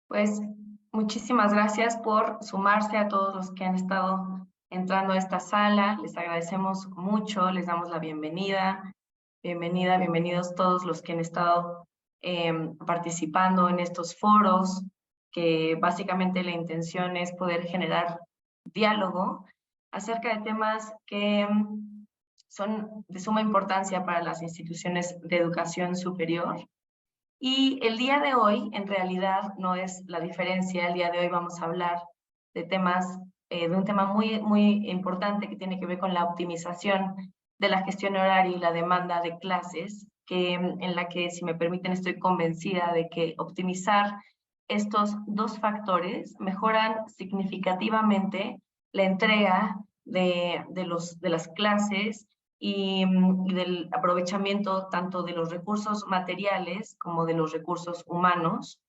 Pues muchísimas gracias por sumarse a todos los que han estado entrando a esta sala. Les agradecemos mucho, les damos la bienvenida. Bienvenidos todos los que han estado participando en estos foros, que básicamente la intención es poder generar diálogo acerca de temas que son de suma importancia para las instituciones de educación superior. Y el día de hoy, en realidad, no es la diferencia. El día de hoy vamos a hablar de temas, de un tema muy importante que tiene que ver con la optimización de la gestión horaria y la demanda de clases, en la que, si me permiten, estoy convencida de que optimizar estos dos factores mejoran significativamente la entrega de las clases y del aprovechamiento tanto de los recursos materiales como de los recursos humanos.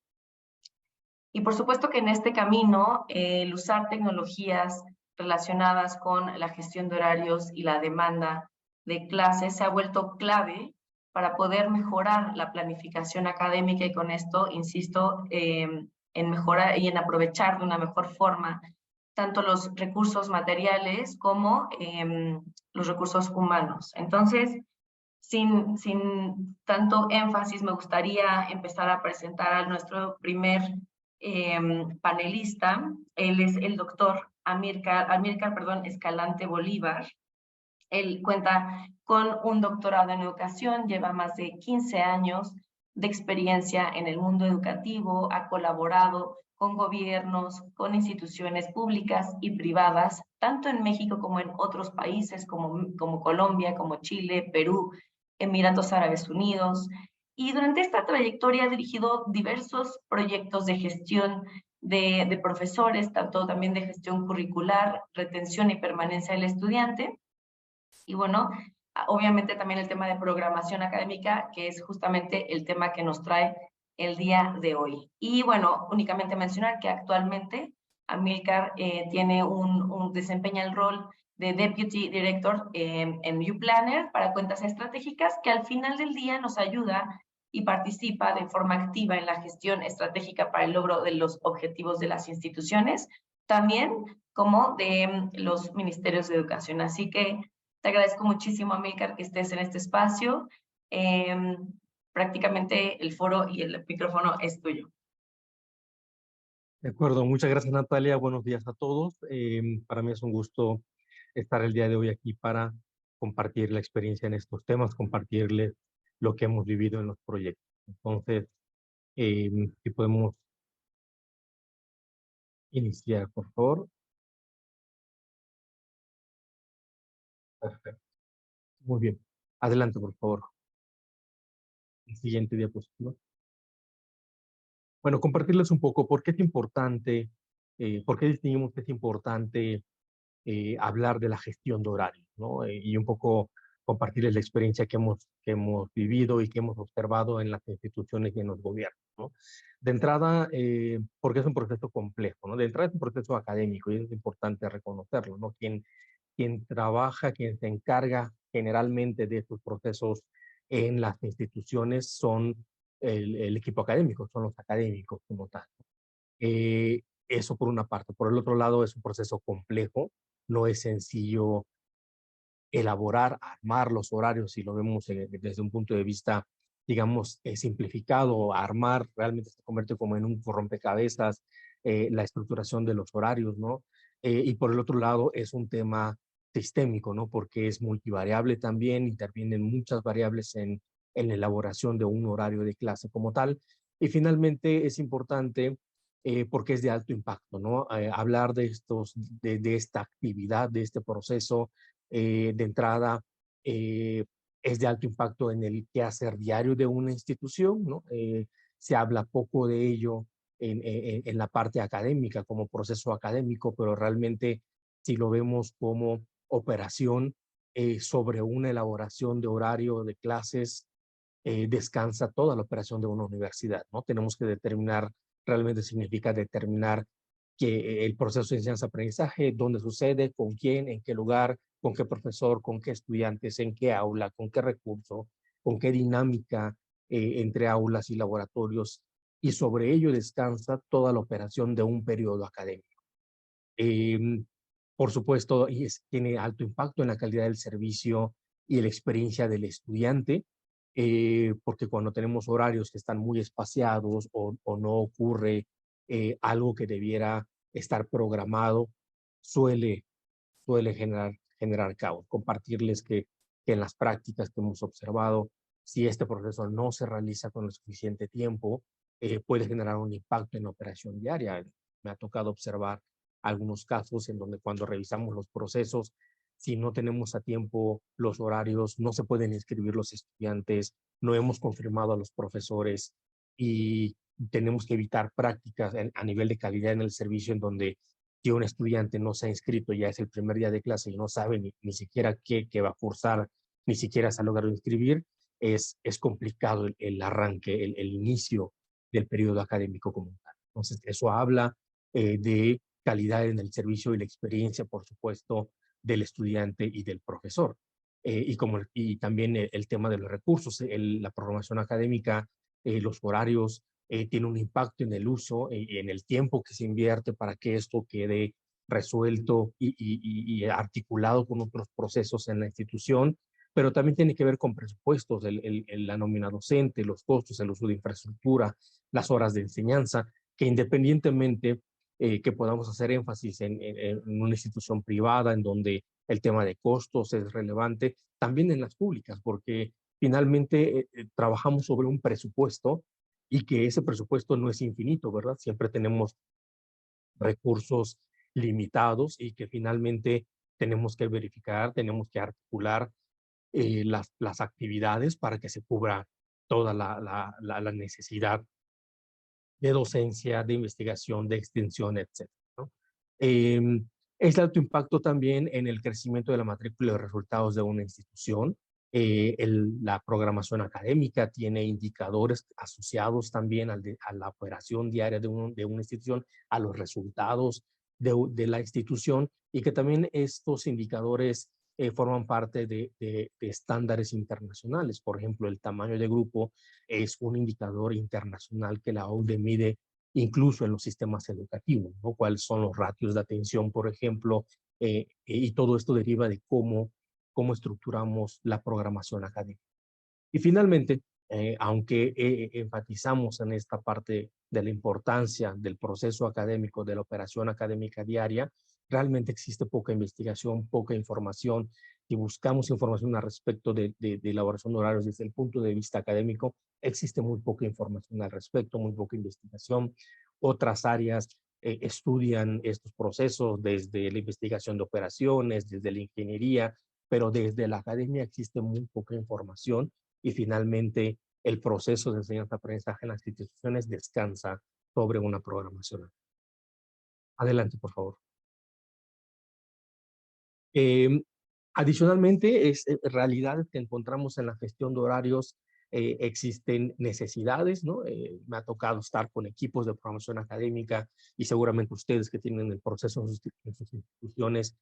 Y por supuesto que en este camino, el usar tecnologías relacionadas con la gestión de horarios y la demanda de clases se ha vuelto clave para poder mejorar la planificación académica y con esto, insisto, en mejorar y en aprovechar de una mejor forma tanto los recursos materiales como los recursos humanos. Entonces, sin tanto énfasis, me gustaría empezar a presentar a nuestro primer panelista. Él es el doctor Amílcar Escalante Bolívar. Él cuenta con un doctorado en educación, lleva más de 15 años de experiencia en el mundo educativo, ha colaborado con gobiernos, con instituciones públicas y privadas, tanto en México como en otros países como Colombia, como Chile, Perú, Emiratos Árabes Unidos. Y durante esta trayectoria ha dirigido diversos proyectos de gestión de profesores, tanto también de gestión curricular, retención y permanencia del estudiante. Y bueno, obviamente también el tema de programación académica, que es justamente el tema que nos trae el día de hoy. Y bueno, únicamente mencionar que actualmente Amílcar desempeña el rol de Deputy Director en UPlanner para cuentas estratégicas, que al final del día nos ayuda y participa de forma activa en la gestión estratégica para el logro de los objetivos de las instituciones, también como de los ministerios de educación. Así que te agradezco muchísimo, Amílcar, que estés en este espacio. Eh, Prácticamente el foro y el micrófono es tuyo. De acuerdo, muchas gracias Natalia, buenos días a todos. Para mí es un gusto estar el día de hoy aquí para compartir la experiencia en estos temas, compartirles lo que hemos vivido en los proyectos. Entonces, si podemos iniciar, por favor. Perfecto. Muy bien. Adelante, por favor. El siguiente diapositiva. Bueno, compartirles un poco por qué es importante, por qué distinguimos que es importante hablar de la gestión de horarios, ¿no? Y un poco compartirles la experiencia que hemos vivido y que hemos observado en las instituciones y en los gobiernos, ¿no? De entrada, porque es un proceso complejo, ¿no? De entrada es un proceso académico y es importante reconocerlo, ¿no? Quien trabaja, quien se encarga generalmente de estos procesos en las instituciones son el equipo académico, son los académicos como tal. Eso por una parte. Por el otro lado, es un proceso complejo, no es sencillo elaborar, armar los horarios, si lo vemos desde un punto de vista, digamos, simplificado. Armar realmente se convierte como en un rompecabezas, la estructuración de los horarios, ¿no? Y por el otro lado, es un tema sistémico, ¿no? Porque es multivariable también, intervienen muchas variables en la elaboración de un horario de clase como tal. Y finalmente es importante porque es de alto impacto, ¿no? Hablar de esta actividad, de este proceso, de entrada, es de alto impacto en el quehacer diario de una institución, ¿no? Se habla poco de ello en la parte académica, como proceso académico, pero realmente si lo vemos como operación sobre una elaboración de horario de clases, descansa toda la operación de una universidad, ¿no? Tenemos que determinar, realmente significa determinar que el proceso de enseñanza-aprendizaje, dónde sucede, con quién, en qué lugar, con qué profesor, con qué estudiantes, en qué aula, con qué recurso, con qué dinámica entre aulas y laboratorios y sobre ello descansa toda la operación de un periodo académico. Por supuesto, tiene alto impacto en la calidad del servicio y la experiencia del estudiante, porque cuando tenemos horarios que están muy espaciados o no ocurre algo que debiera estar programado, suele, suele generar caos. Compartirles que en las prácticas que hemos observado, si este proceso no se realiza con el suficiente tiempo, puede generar un impacto en la operación diaria. Me ha tocado observar algunos casos en donde cuando revisamos los procesos, si no tenemos a tiempo los horarios, no se pueden inscribir los estudiantes, no hemos confirmado a los profesores y tenemos que evitar prácticas a nivel de calidad en el servicio en donde si un estudiante no se ha inscrito, ya es el primer día de clase y no sabe ni siquiera qué va a cursar, ni siquiera se ha logrado inscribir, es complicado el arranque, el inicio del periodo académico como tal. Entonces, eso habla de calidad en el servicio y la experiencia, por supuesto, del estudiante y del profesor. Y también el tema de los recursos, la programación académica, los horarios, tiene un impacto en el uso y en el tiempo que se invierte para que esto quede resuelto y articulado con otros procesos en la institución, pero también tiene que ver con presupuestos, la nómina docente, los costos, el uso de infraestructura, las horas de enseñanza, que independientemente que podamos hacer énfasis en una institución privada en donde el tema de costos es relevante, también en las públicas, porque finalmente trabajamos sobre un presupuesto y que ese presupuesto no es infinito, ¿verdad? Siempre tenemos recursos limitados y que finalmente tenemos que verificar, tenemos que articular las actividades para que se cubra toda la necesidad de docencia, de investigación, de extensión, etcétera, ¿no? Es de alto impacto también en el crecimiento de la matrícula y los resultados de una institución. La programación académica tiene indicadores asociados también a la operación diaria de una institución, a los resultados de la institución, y que también estos indicadores forman parte de estándares internacionales. Por ejemplo, el tamaño de grupo es un indicador internacional que la OCDE mide incluso en los sistemas educativos, ¿no? Cuáles son los ratios de atención, por ejemplo, y todo esto deriva de cómo estructuramos la programación académica. Y finalmente, aunque enfatizamos en esta parte de la importancia del proceso académico, de la operación académica diaria, realmente existe poca investigación, poca información. Si buscamos información al respecto de elaboración de horarios desde el punto de vista académico, existe muy poca información al respecto, muy poca investigación. Otras áreas estudian estos procesos desde la investigación de operaciones, desde la ingeniería, pero desde la academia existe muy poca información y finalmente el proceso de enseñanza-aprendizaje en las instituciones descansa sobre una programación. Adelante, por favor. Eh, Adicionalmente, es realidades que encontramos en la gestión de horarios, existen necesidades, ¿no? Me ha tocado estar con equipos de programación académica y seguramente ustedes que tienen el proceso en sus instituciones,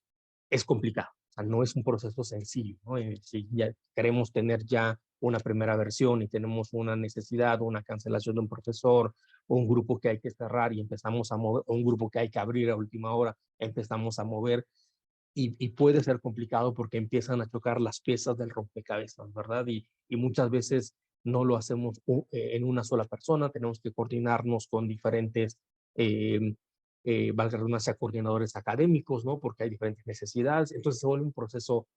es complicado. O sea, no es un proceso sencillo, ¿no? Si ya queremos tener ya una primera versión y tenemos una necesidad, una cancelación de un profesor, o un grupo que hay que cerrar y empezamos a mover, o un grupo que hay que abrir a última hora, empezamos a mover, y puede ser complicado porque empiezan a chocar las piezas del rompecabezas, ¿verdad? Y muchas veces no lo hacemos en una sola persona, tenemos que coordinarnos con diferentes, eh, valga la redundancia, coordinadores académicos, ¿no? Porque hay diferentes necesidades, entonces se vuelve un proceso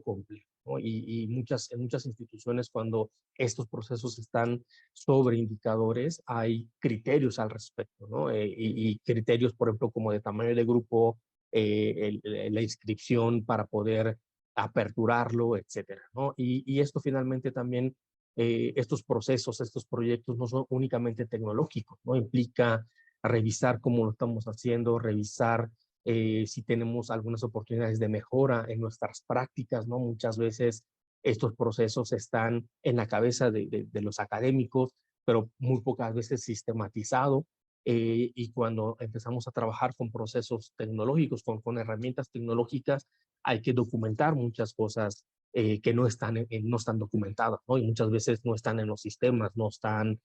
complejo, ¿no? Y en muchas instituciones cuando estos procesos están sobre indicadores, hay criterios al respecto, ¿no? Y criterios, por ejemplo, como de tamaño de grupo, la inscripción para poder aperturarlo, etcétera, ¿no? Y esto finalmente también, estos procesos, estos proyectos no son únicamente tecnológicos, ¿no? Implica revisar cómo lo estamos haciendo, revisar si tenemos algunas oportunidades de mejora en nuestras prácticas, ¿no? Muchas veces estos procesos están en la cabeza de los académicos, pero muy pocas veces sistematizado, y cuando empezamos a trabajar con procesos tecnológicos, con herramientas tecnológicas, hay que documentar muchas cosas que no están, no están documentadas, ¿no? Y muchas veces no están en los sistemas, no están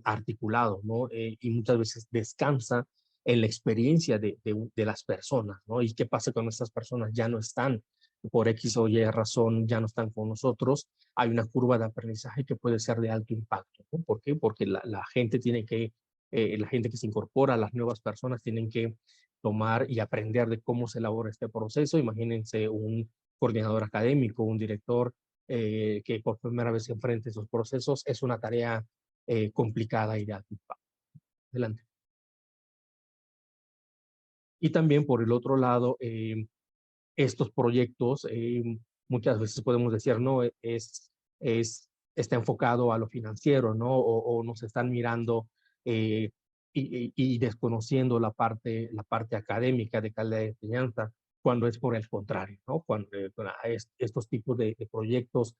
articulados, ¿no? Y muchas veces descansa en la experiencia de las personas, ¿no? ¿Y qué pasa cuando estas personas ya no están, por X o Y razón, ya no están con nosotros? Hay una curva de aprendizaje que puede ser de alto impacto, ¿no? ¿Por qué? Porque la gente tiene que, la gente que se incorpora, las nuevas personas tienen que tomar y aprender de cómo se elabora este proceso. Imagínense un coordinador académico, un director que por primera vez se enfrente a esos procesos, es una tarea complicada y de alto impacto. Adelante. Y también por el otro lado, estos proyectos muchas veces podemos decir, no, está enfocado a lo financiero, ¿no? O nos están mirando y desconociendo la parte académica de calidad de enseñanza, cuando es por el contrario, ¿no? Cuando estos tipos de proyectos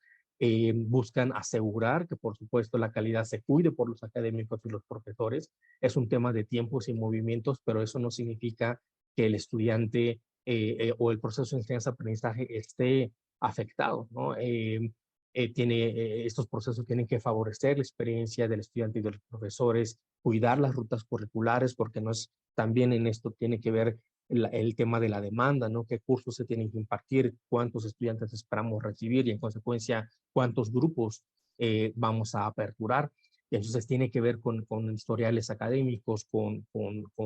buscan asegurar que, por supuesto, la calidad se cuide por los académicos y los profesores. Es un tema de tiempos y movimientos, pero eso no significa que el estudiante o el proceso de enseñanza-aprendizaje esté afectado, ¿no? Estos procesos tienen que favorecer la experiencia del estudiante y de los profesores, cuidar las rutas curriculares, porque no es, también en esto tiene que ver el tema de la demanda, ¿no? ¿Qué cursos se tienen que impartir? ¿Cuántos estudiantes esperamos recibir? Y en consecuencia, ¿cuántos grupos vamos a aperturar? Y entonces tiene que ver con historiales académicos, con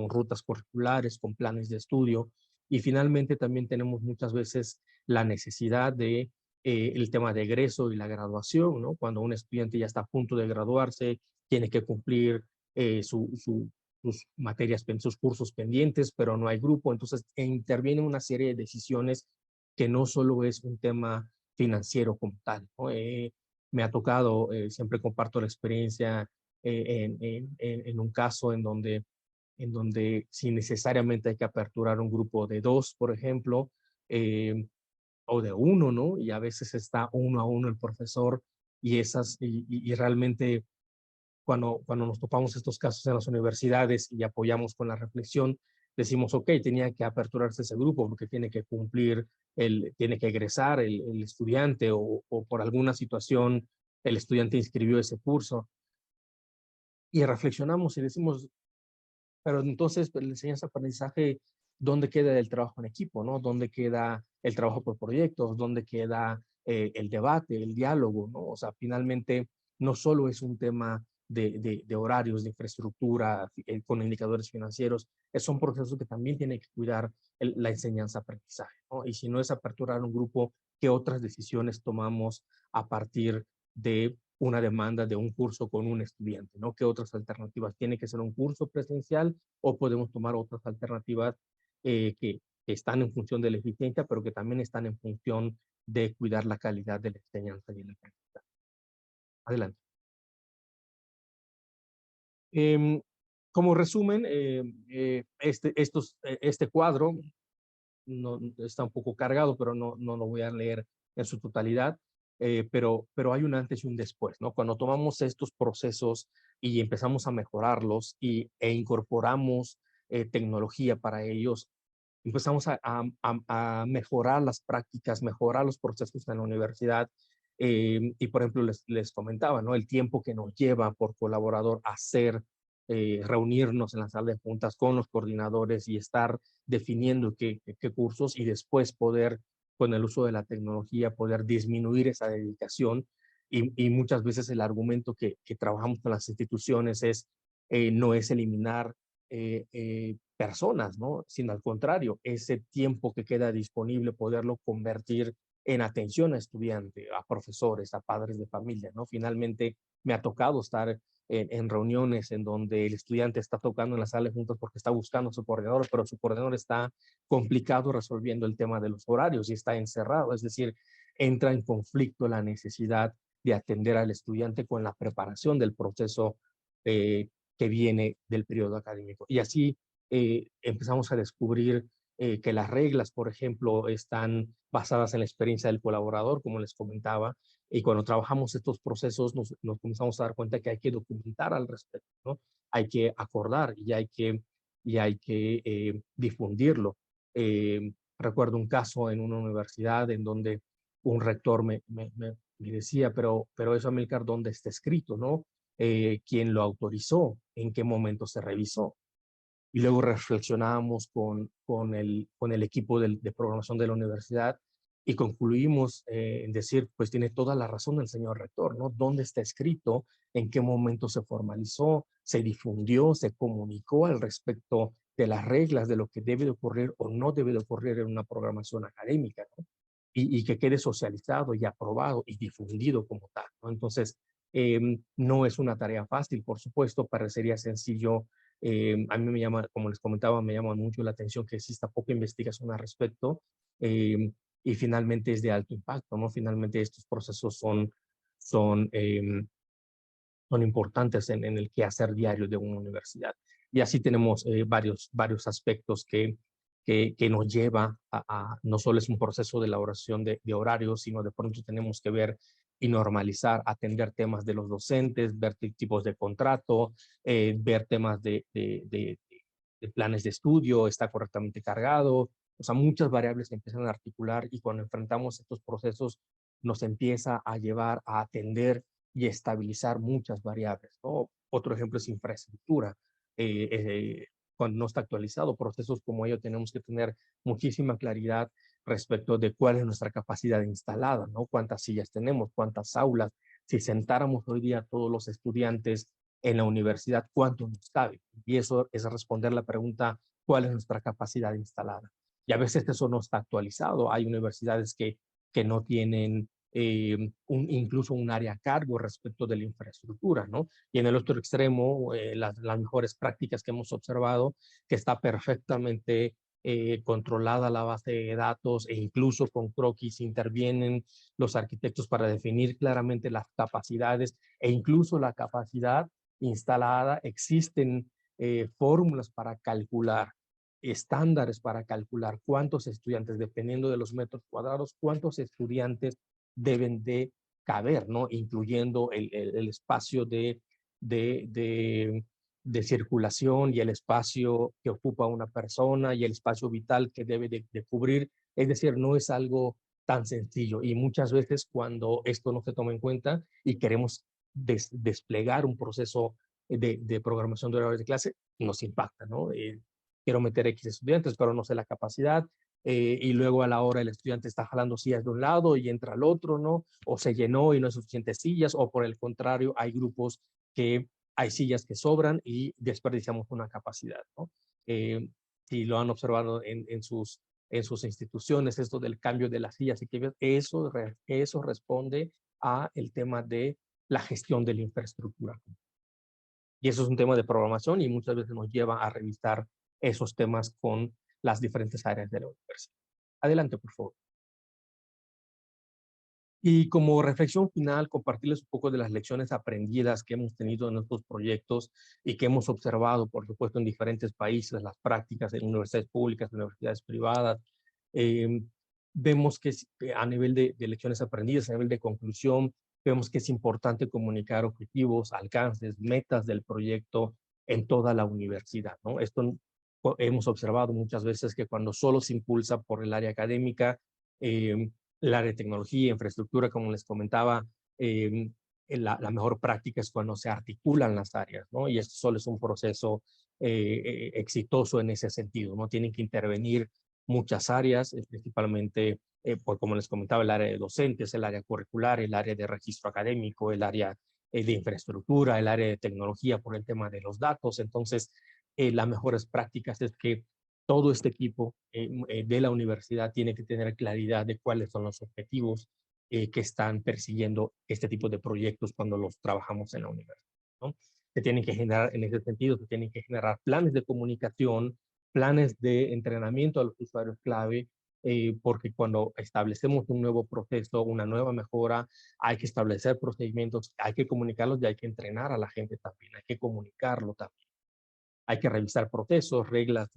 rutas curriculares, con planes de estudio. Y finalmente también tenemos muchas veces la necesidad de el tema de egreso y la graduación, ¿no? Cuando un estudiante ya está a punto de graduarse, tiene que cumplir sus materias, sus cursos pendientes, pero no hay grupo. Entonces interviene una serie de decisiones que no solo es un tema financiero como tal, ¿no? Me ha tocado, siempre comparto la experiencia en un caso en donde si necesariamente hay que aperturar un grupo de 2, por ejemplo, eh, o de 1, ¿no? Y a veces está uno a uno el profesor y realmente cuando nos topamos estos casos en las universidades y apoyamos con la reflexión, decimos, ok, tenía que aperturarse ese grupo porque tiene que cumplir, tiene que egresar el estudiante o por alguna situación el estudiante inscribió ese curso. Y reflexionamos y decimos, pero entonces, pues, la enseñanza-aprendizaje, ¿dónde queda el trabajo en equipo, no? ¿Dónde queda el trabajo por proyectos? ¿Dónde queda el debate, el diálogo, no? O sea, finalmente, no solo es un tema de horarios, de infraestructura, con indicadores financieros, son procesos que también tiene que cuidar la enseñanza-aprendizaje, ¿no? Y si no es aperturar un grupo, ¿qué otras decisiones tomamos a partir de una demanda de un curso con un estudiante, ¿no? ¿Qué otras alternativas? ¿Tiene que ser un curso presencial o podemos tomar otras alternativas que están en función de la eficiencia, pero que también están en función de cuidar la calidad de la enseñanza y el aprendizaje? Adelante. Em, Como resumen, este cuadro no, está un poco cargado, pero no lo voy a leer en su totalidad, pero hay un antes y un después, ¿no? Cuando tomamos estos procesos y empezamos a mejorarlos incorporamos tecnología para ellos, empezamos a mejorar las prácticas, mejorar los procesos en la universidad. Y por ejemplo, les comentaba, ¿no? El tiempo que nos lleva por colaborador hacer, reunirnos en la sala de juntas con los coordinadores y estar definiendo qué cursos y después poder, con el uso de la tecnología, poder disminuir esa dedicación. Y muchas veces el argumento que trabajamos con las instituciones no es eliminar personas, ¿no? Sino al contrario, ese tiempo que queda disponible, poderlo convertir en atención a estudiantes, a profesores, a padres de familia, ¿no? Finalmente, me ha tocado estar en reuniones en donde el estudiante está tocando en la sala de juntas porque está buscando a su coordinador, pero su coordinador está complicado resolviendo el tema de los horarios y está encerrado. Es decir, entra en conflicto la necesidad de atender al estudiante con la preparación del proceso que viene del periodo académico. Y así empezamos a descubrir que las reglas, por ejemplo, están basadas en la experiencia del colaborador, como les comentaba, y cuando trabajamos estos procesos nos comenzamos a dar cuenta que hay que documentar al respecto, ¿no? Hay que acordar y hay que difundirlo. Recuerdo un caso en una universidad en donde un rector me decía, pero eso, Amílcar, ¿dónde está escrito, no? ¿Quién lo autorizó? ¿En qué momento se revisó? Y luego reflexionábamos con el equipo de programación de la universidad y concluimos en decir, pues tiene toda la razón el señor rector, ¿no? ¿Dónde está escrito? ¿En qué momento se formalizó? ¿Se difundió? ¿Se comunicó al respecto de las reglas de lo que debe de ocurrir o no debe de ocurrir en una programación académica, ¿no? Y que quede socializado y aprobado y difundido como tal, ¿no? Entonces, no es una tarea fácil, por supuesto, parecería sencillo. A mí me llama, como les comentaba, me llama mucho la atención que exista poca investigación al respecto, y finalmente es de alto impacto, ¿no? Finalmente estos procesos son importantes en el quehacer diario de una universidad. Y así tenemos varios aspectos que nos lleva no solo es un proceso de elaboración de horarios, sino de pronto tenemos que ver y normalizar, atender temas de los docentes, ver tipos de contrato, ver temas de planes de estudio, está correctamente cargado. O sea, muchas variables se empiezan a articular y cuando enfrentamos estos procesos nos empieza a llevar a atender y estabilizar muchas variables, ¿no? Otro ejemplo es infraestructura. Eh, Cuando no está actualizado, procesos como ello tenemos que tener muchísima claridad respecto de cuál es nuestra capacidad instalada, ¿no? Cuántas sillas tenemos, cuántas aulas. Si sentáramos hoy día a todos los estudiantes en la universidad, ¿cuánto nos cabe? Y eso es responder la pregunta, ¿cuál es nuestra capacidad instalada? Y a veces eso no está actualizado. Hay universidades que no tienen incluso un área a cargo respecto de la infraestructura, ¿no? Y en el otro extremo, las mejores prácticas que hemos observado, que está perfectamente controlada la base de datos e incluso con croquis intervienen los arquitectos para definir claramente las capacidades e incluso la capacidad instalada. Existen fórmulas para calcular, estándares para calcular cuántos estudiantes, dependiendo de los metros cuadrados, cuántos estudiantes deben de caber, ¿no? Incluyendo el espacio de, de, de circulación y el espacio que ocupa una persona y el espacio vital que debe de cubrir. Es decir, no es algo tan sencillo y muchas veces cuando esto no se toma en cuenta y queremos desplegar un proceso de programación de horarios de clase, nos impacta, ¿no? Quiero meter X estudiantes, pero no sé la capacidad, y luego a la hora el estudiante está jalando sillas de un lado y entra al otro, ¿no? O se llenó y no hay suficientes sillas, o por el contrario, hay grupos que hay sillas que sobran y desperdiciamos una capacidad, ¿no? Si lo han observado en sus instituciones, esto del cambio de las sillas, y que eso responde a el tema de la gestión de la infraestructura. Y eso es un tema de programación y muchas veces nos lleva a revisar esos temas con las diferentes áreas de la universidad. Adelante, por favor. Y como reflexión final, compartirles un poco de las lecciones aprendidas que hemos tenido en estos proyectos y que hemos observado, por supuesto, en diferentes países, las prácticas en universidades públicas, universidades privadas. Eh, Vemos que a nivel de lecciones aprendidas, a nivel de conclusión, vemos que es importante comunicar objetivos, alcances, metas del proyecto en toda la universidad, ¿no? Esto hemos observado muchas veces que cuando solo se impulsa por el área académica, eh, el área de tecnología, infraestructura, como les comentaba, la mejor práctica es cuando se articulan las áreas, ¿no? Y esto solo es un proceso exitoso en ese sentido, ¿no? Tienen que intervenir muchas áreas, principalmente, pues, como les comentaba, el área de docentes, el área curricular, el área de registro académico, el área de infraestructura, el área de tecnología por el tema de los datos. Entonces, las mejores prácticas es que todo este equipo de la universidad tiene que tener claridad de cuáles son los objetivos que están persiguiendo este tipo de proyectos cuando los trabajamos en la universidad, ¿no? Se tienen que generar, en ese sentido, se tienen que generar planes de comunicación, planes de entrenamiento a los usuarios clave, porque cuando establecemos un nuevo proceso, una nueva mejora, hay que establecer procedimientos, hay que comunicarlos y hay que entrenar a la gente también, hay que comunicarlo también. Hay que revisar procesos, reglas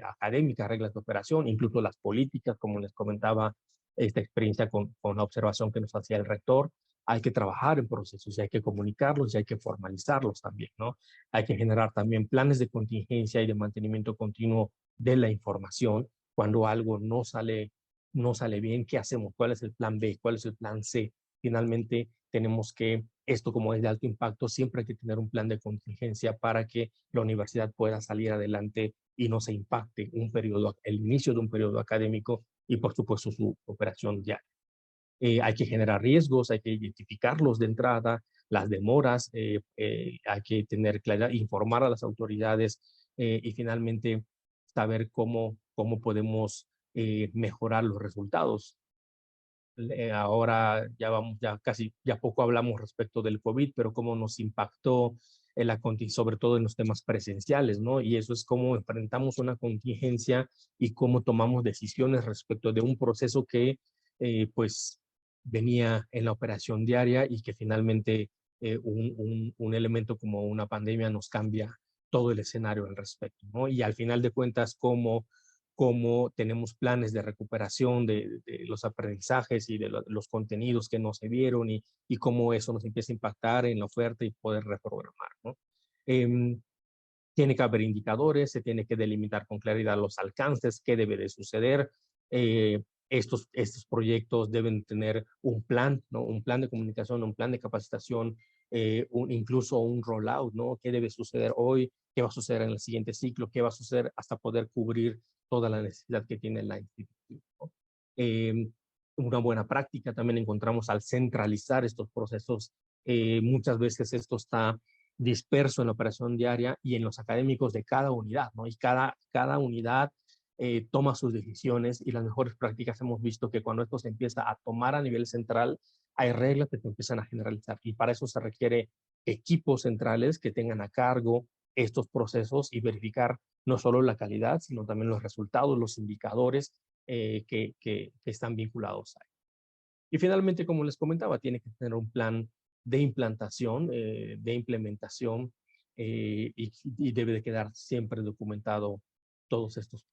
académicas, reglas de operación, incluso las políticas, como les comentaba, esta experiencia con la observación que nos hacía el rector. Hay que trabajar en procesos y hay que comunicarlos y hay que formalizarlos también, ¿no? Hay que generar también planes de contingencia y de mantenimiento continuo de la información cuando algo no sale no sale bien, ¿qué hacemos? ¿Cuál es el plan B? ¿Cuál es el plan C? Finalmente, tenemos que, esto como es de alto impacto, siempre hay que tener un plan de contingencia para que la universidad pueda salir adelante y no se impacte el inicio de un periodo académico y, por supuesto, su operación diaria. Hay que generar riesgos, hay que identificarlos de entrada, las demoras, hay que tener claridad, informar a las autoridades y finalmente saber cómo podemos mejorar los resultados. Ahora ya poco hablamos respecto del COVID, pero cómo nos impactó sobre todo en los temas presenciales, ¿no? Y eso es cómo enfrentamos una contingencia y cómo tomamos decisiones respecto de un proceso que, pues, venía en la operación diaria y que finalmente un elemento como una pandemia nos cambia todo el escenario al respecto, ¿no? Y al final de cuentas, cómo tenemos planes de recuperación de los aprendizajes y de los contenidos que no se vieron y cómo eso nos empieza a impactar en la oferta y poder reprogramar, ¿no? Em, Tiene que haber indicadores, se tiene que delimitar con claridad los alcances, qué debe de suceder. Estos proyectos deben tener un plan, ¿no? Un plan de comunicación, un plan de capacitación, incluso un rollout, ¿no? ¿Qué debe suceder hoy? ¿Qué va a suceder en el siguiente ciclo? ¿Qué va a suceder hasta poder cubrir toda la necesidad que tiene la institución, ¿no? Eh, una buena práctica también encontramos al centralizar estos procesos. Muchas veces esto está disperso en la operación diaria y en los académicos de cada unidad, ¿no? Y cada unidad toma sus decisiones y las mejores prácticas hemos visto que cuando esto se empieza a tomar a nivel central, hay reglas que se empiezan a generalizar y para eso se requiere equipos centrales que tengan a cargo estos procesos y verificar no solo la calidad, sino también los resultados, los indicadores que están vinculados a él. Y finalmente, como les comentaba, tiene que tener un plan de implantación, de implementación, y debe de quedar siempre documentado todos estos.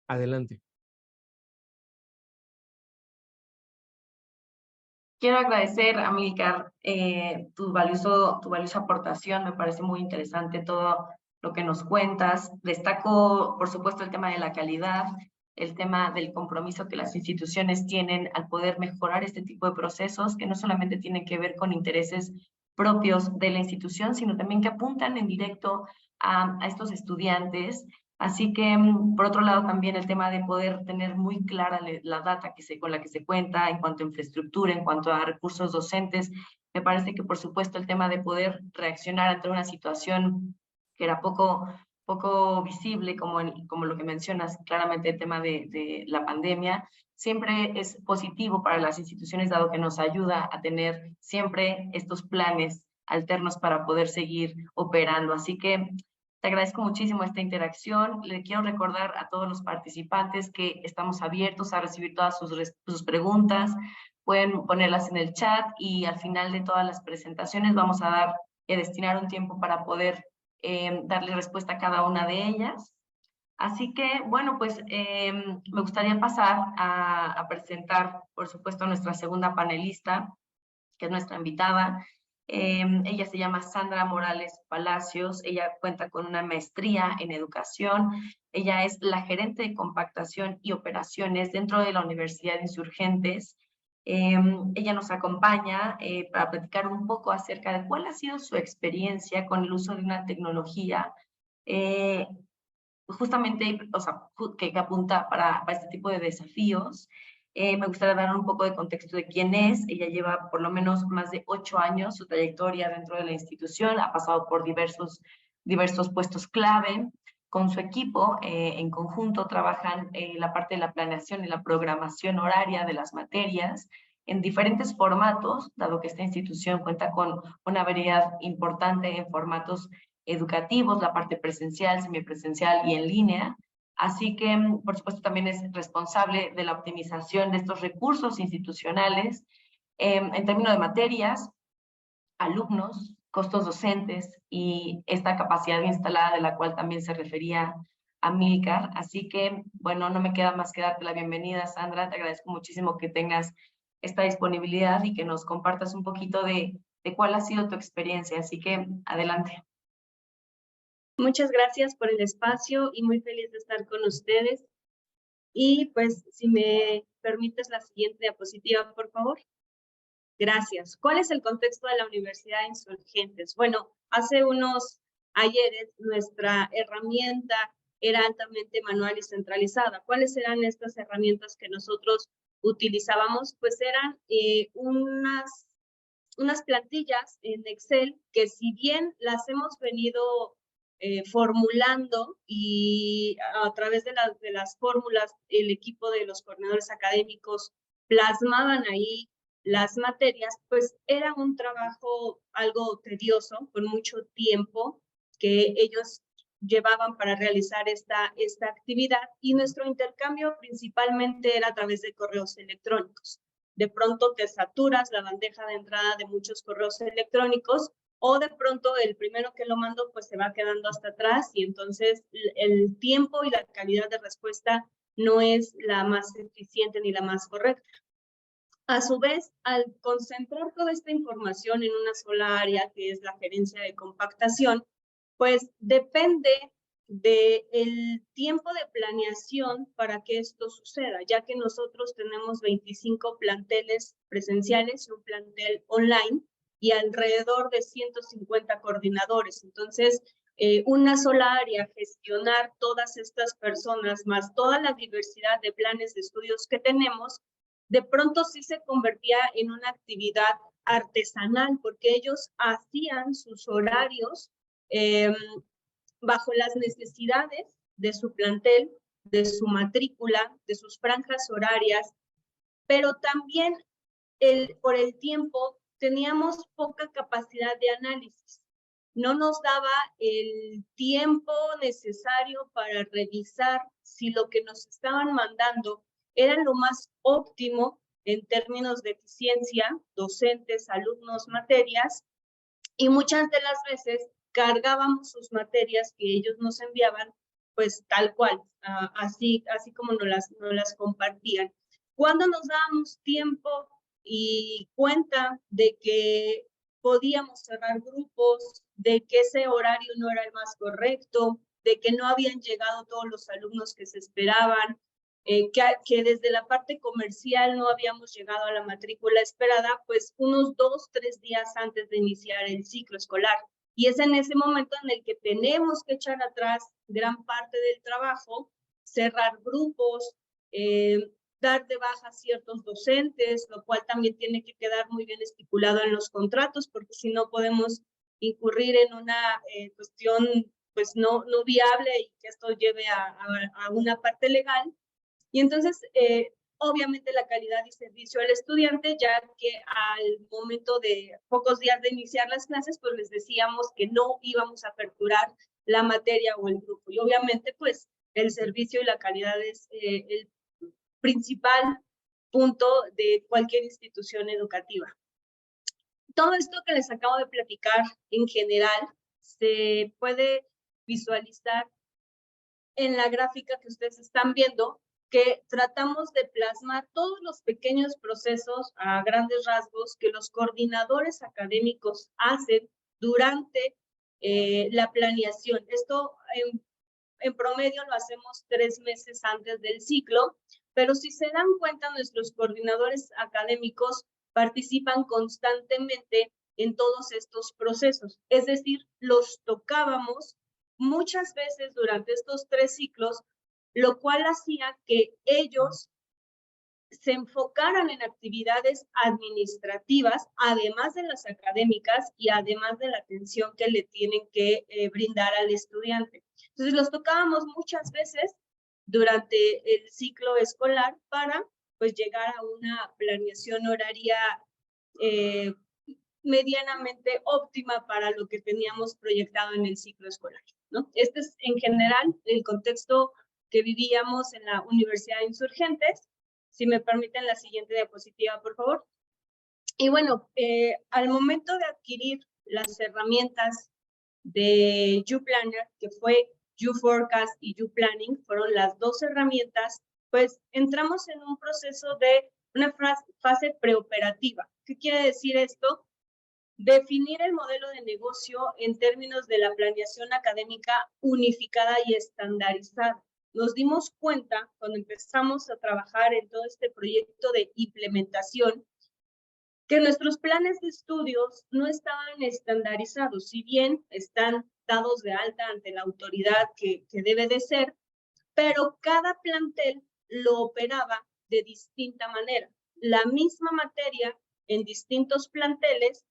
Adelante. Quiero agradecer, Amílcar, tu valiosa aportación. Me parece muy interesante todo lo que nos cuentas. Destaco, por supuesto, el tema de la calidad, el tema del compromiso que las instituciones tienen al poder mejorar este tipo de procesos, que no solamente tienen que ver con intereses propios de la institución, sino también que apuntan en directo a estos estudiantes. Así que, por otro lado, también el tema de poder tener muy clara la data con la que se cuenta en cuanto a infraestructura, en cuanto a recursos docentes. Me parece que, por supuesto, el tema de poder reaccionar ante una situación que era poco visible, como lo que mencionas, claramente el tema de la pandemia, siempre es positivo para las instituciones, dado que nos ayuda a tener siempre estos planes alternos para poder seguir operando. Así que te agradezco muchísimo esta interacción. Le quiero recordar a todos los participantes que estamos abiertos a recibir todas sus preguntas. Pueden ponerlas en el chat y al final de todas las presentaciones vamos a destinar un tiempo para poder darle respuesta a cada una de ellas. Así que, bueno, pues me gustaría pasar a presentar, por supuesto, a nuestra segunda panelista, que es nuestra invitada. Ella se llama Sandra Morales Palacios. Ella cuenta con una maestría en educación. Ella es la gerente de compactación y operaciones dentro de la Universidad de Insurgentes. Ella nos acompaña para platicar un poco acerca de cuál ha sido su experiencia con el uso de una tecnología justamente, o sea, que apunta para este tipo de desafíos. Me gustaría dar un poco de contexto de quién es. Ella lleva por lo menos más de 8 años su trayectoria dentro de la institución, ha pasado por diversos puestos clave. Con su equipo, en conjunto, trabajan la parte de la planeación y la programación horaria de las materias en diferentes formatos, dado que esta institución cuenta con una variedad importante en formatos educativos, la parte presencial, semipresencial y en línea. Así que, por supuesto, también es responsable de la optimización de estos recursos institucionales en términos de materias, alumnos, costos docentes y esta capacidad instalada de la cual también se refería Amílcar. Así que, bueno, no me queda más que darte la bienvenida, Sandra. Te agradezco muchísimo que tengas esta disponibilidad y que nos compartas un poquito de cuál ha sido tu experiencia. Así que, adelante. Muchas gracias por el espacio y muy feliz de estar con ustedes. Y pues, si me permites la siguiente diapositiva, por favor. Gracias. ¿Cuál es el contexto de la Universidad de Insurgentes? Bueno, hace unos ayeres nuestra herramienta era altamente manual y centralizada. ¿Cuáles eran estas herramientas que nosotros utilizábamos? Pues eran unas plantillas en Excel que, si bien las hemos venido formulando, y a través de las fórmulas el equipo de los coordinadores académicos plasmaban ahí las materias, pues era un trabajo algo tedioso, con mucho tiempo que ellos llevaban para realizar esta actividad, y nuestro intercambio principalmente era a través de correos electrónicos. De pronto te saturas la bandeja de entrada de muchos correos electrónicos, o de pronto el primero que lo mando pues se va quedando hasta atrás, y entonces el tiempo y la calidad de respuesta no es la más eficiente ni la más correcta. A su vez, al concentrar toda esta información en una sola área, que es la gerencia de compactación, pues depende del tiempo de planeación para que esto suceda, ya que nosotros tenemos 25 planteles presenciales y un plantel online, y alrededor de 150 coordinadores. Entonces, una sola área, gestionar todas estas personas, más toda la diversidad de planes de estudios que tenemos, de pronto sí se convertía en una actividad artesanal, porque ellos hacían sus horarios bajo las necesidades de su plantel, de su matrícula, de sus franjas horarias, pero también por el tiempo teníamos poca capacidad de análisis. No nos daba el tiempo necesario para revisar si lo que nos estaban mandando era lo más óptimo en términos de eficiencia, docentes, alumnos, materias, y muchas de las veces cargábamos sus materias que ellos nos enviaban, pues tal cual, así como nos las compartían. Cuando nos dábamos tiempo y cuenta de que podíamos cerrar grupos, de que ese horario no era el más correcto, de que no habían llegado todos los alumnos que se esperaban, que desde la parte comercial no habíamos llegado a la matrícula esperada, pues unos 2, 3 días antes de iniciar el ciclo escolar. Y es en ese momento en el que tenemos que echar atrás gran parte del trabajo, cerrar grupos, dar de baja a ciertos docentes, lo cual también tiene que quedar muy bien estipulado en los contratos, porque si no podemos incurrir en una cuestión pues no viable, y que esto lleve a una parte legal. Y entonces, obviamente la calidad y servicio al estudiante, ya que al momento de pocos días de iniciar las clases, pues les decíamos que no íbamos a aperturar la materia o el grupo. Y obviamente, pues el servicio y la calidad es el principal punto de cualquier institución educativa. Todo esto que les acabo de platicar en general se puede visualizar en la gráfica que ustedes están viendo, que tratamos de plasmar todos los pequeños procesos a grandes rasgos que los coordinadores académicos hacen durante la planeación. Esto en promedio lo hacemos 3 meses antes del ciclo, pero si se dan cuenta, nuestros coordinadores académicos participan constantemente en todos estos procesos. Es decir, los tocábamos muchas veces durante estos 3 ciclos, lo cual hacía que ellos se enfocaran en actividades administrativas, además de las académicas y además de la atención que le tienen que brindar al estudiante. Entonces los tocábamos muchas veces durante el ciclo escolar para pues llegar a una planeación horaria medianamente óptima para lo que teníamos proyectado en el ciclo escolar, ¿no? Este es en general el contexto que vivíamos en la Universidad de Insurgentes. Si me permiten la siguiente diapositiva, por favor. Y bueno, al momento de adquirir las herramientas de YouPlanner, que fue YouForecast y YouPlanning, fueron las 2 herramientas, pues entramos en un proceso de una fase preoperativa. ¿Qué quiere decir esto? Definir el modelo de negocio en términos de la planeación académica unificada y estandarizada. nos dimos cuenta cuando empezamos a trabajar en todo este proyecto de implementación que nuestros planes de estudios no estaban estandarizados, si bien están dados de alta ante la autoridad que debe de ser, pero cada plantel lo operaba de distinta manera. La misma materia en distintos planteles,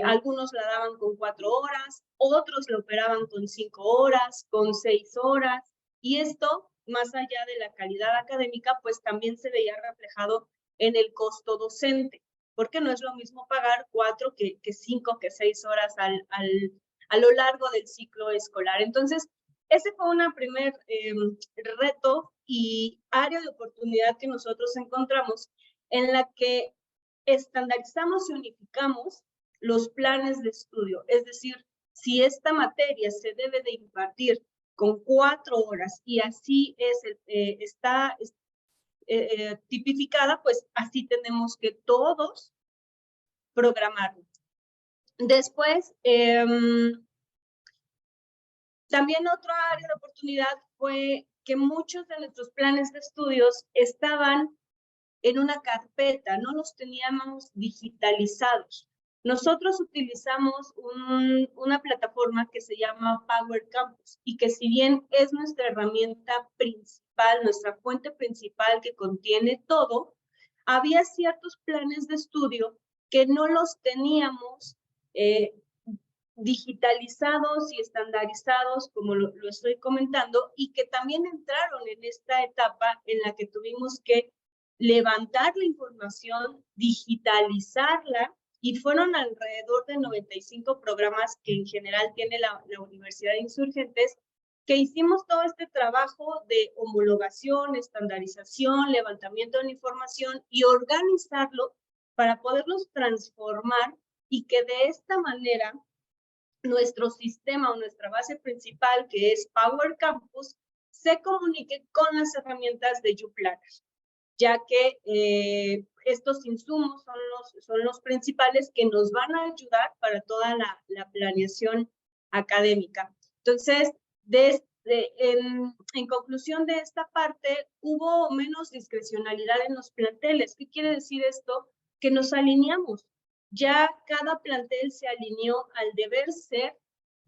algunos la daban con 4 horas, otros la operaban con 5 horas, con 6 horas, y esto, más allá de la calidad académica, pues también se veía reflejado en el costo docente, porque no es lo mismo pagar 4 que 5, que 6 horas a lo largo del ciclo escolar. Entonces, ese fue un primer reto y área de oportunidad que nosotros encontramos, en la que estandarizamos y unificamos los planes de estudio. Es decir, si esta materia se debe de impartir con 4 horas y así está tipificada, pues así tenemos que todos programarlo. Después, también otra área de oportunidad fue que muchos de nuestros planes de estudios estaban en una carpeta, no los teníamos digitalizados. Nosotros utilizamos una plataforma que se llama Power Campus y que si bien es nuestra herramienta principal, nuestra fuente principal que contiene todo, había ciertos planes de estudio que no los teníamos digitalizados y estandarizados, como lo estoy comentando, y que también entraron en esta etapa en la que tuvimos que levantar la información, digitalizarla, y fueron alrededor de 95 programas que en general tiene la Universidad de Insurgentes, que hicimos todo este trabajo de homologación, estandarización, levantamiento de la información y organizarlo para poderlos transformar y que de esta manera nuestro sistema o nuestra base principal, que es Power Campus, se comunique con las herramientas de YouPlanner, ya que estos insumos son los principales que nos van a ayudar para toda la planeación académica. Entonces, en conclusión de esta parte, hubo menos discrecionalidad en los planteles. ¿Qué quiere decir esto? Que nos alineamos. Ya cada plantel se alineó al deber ser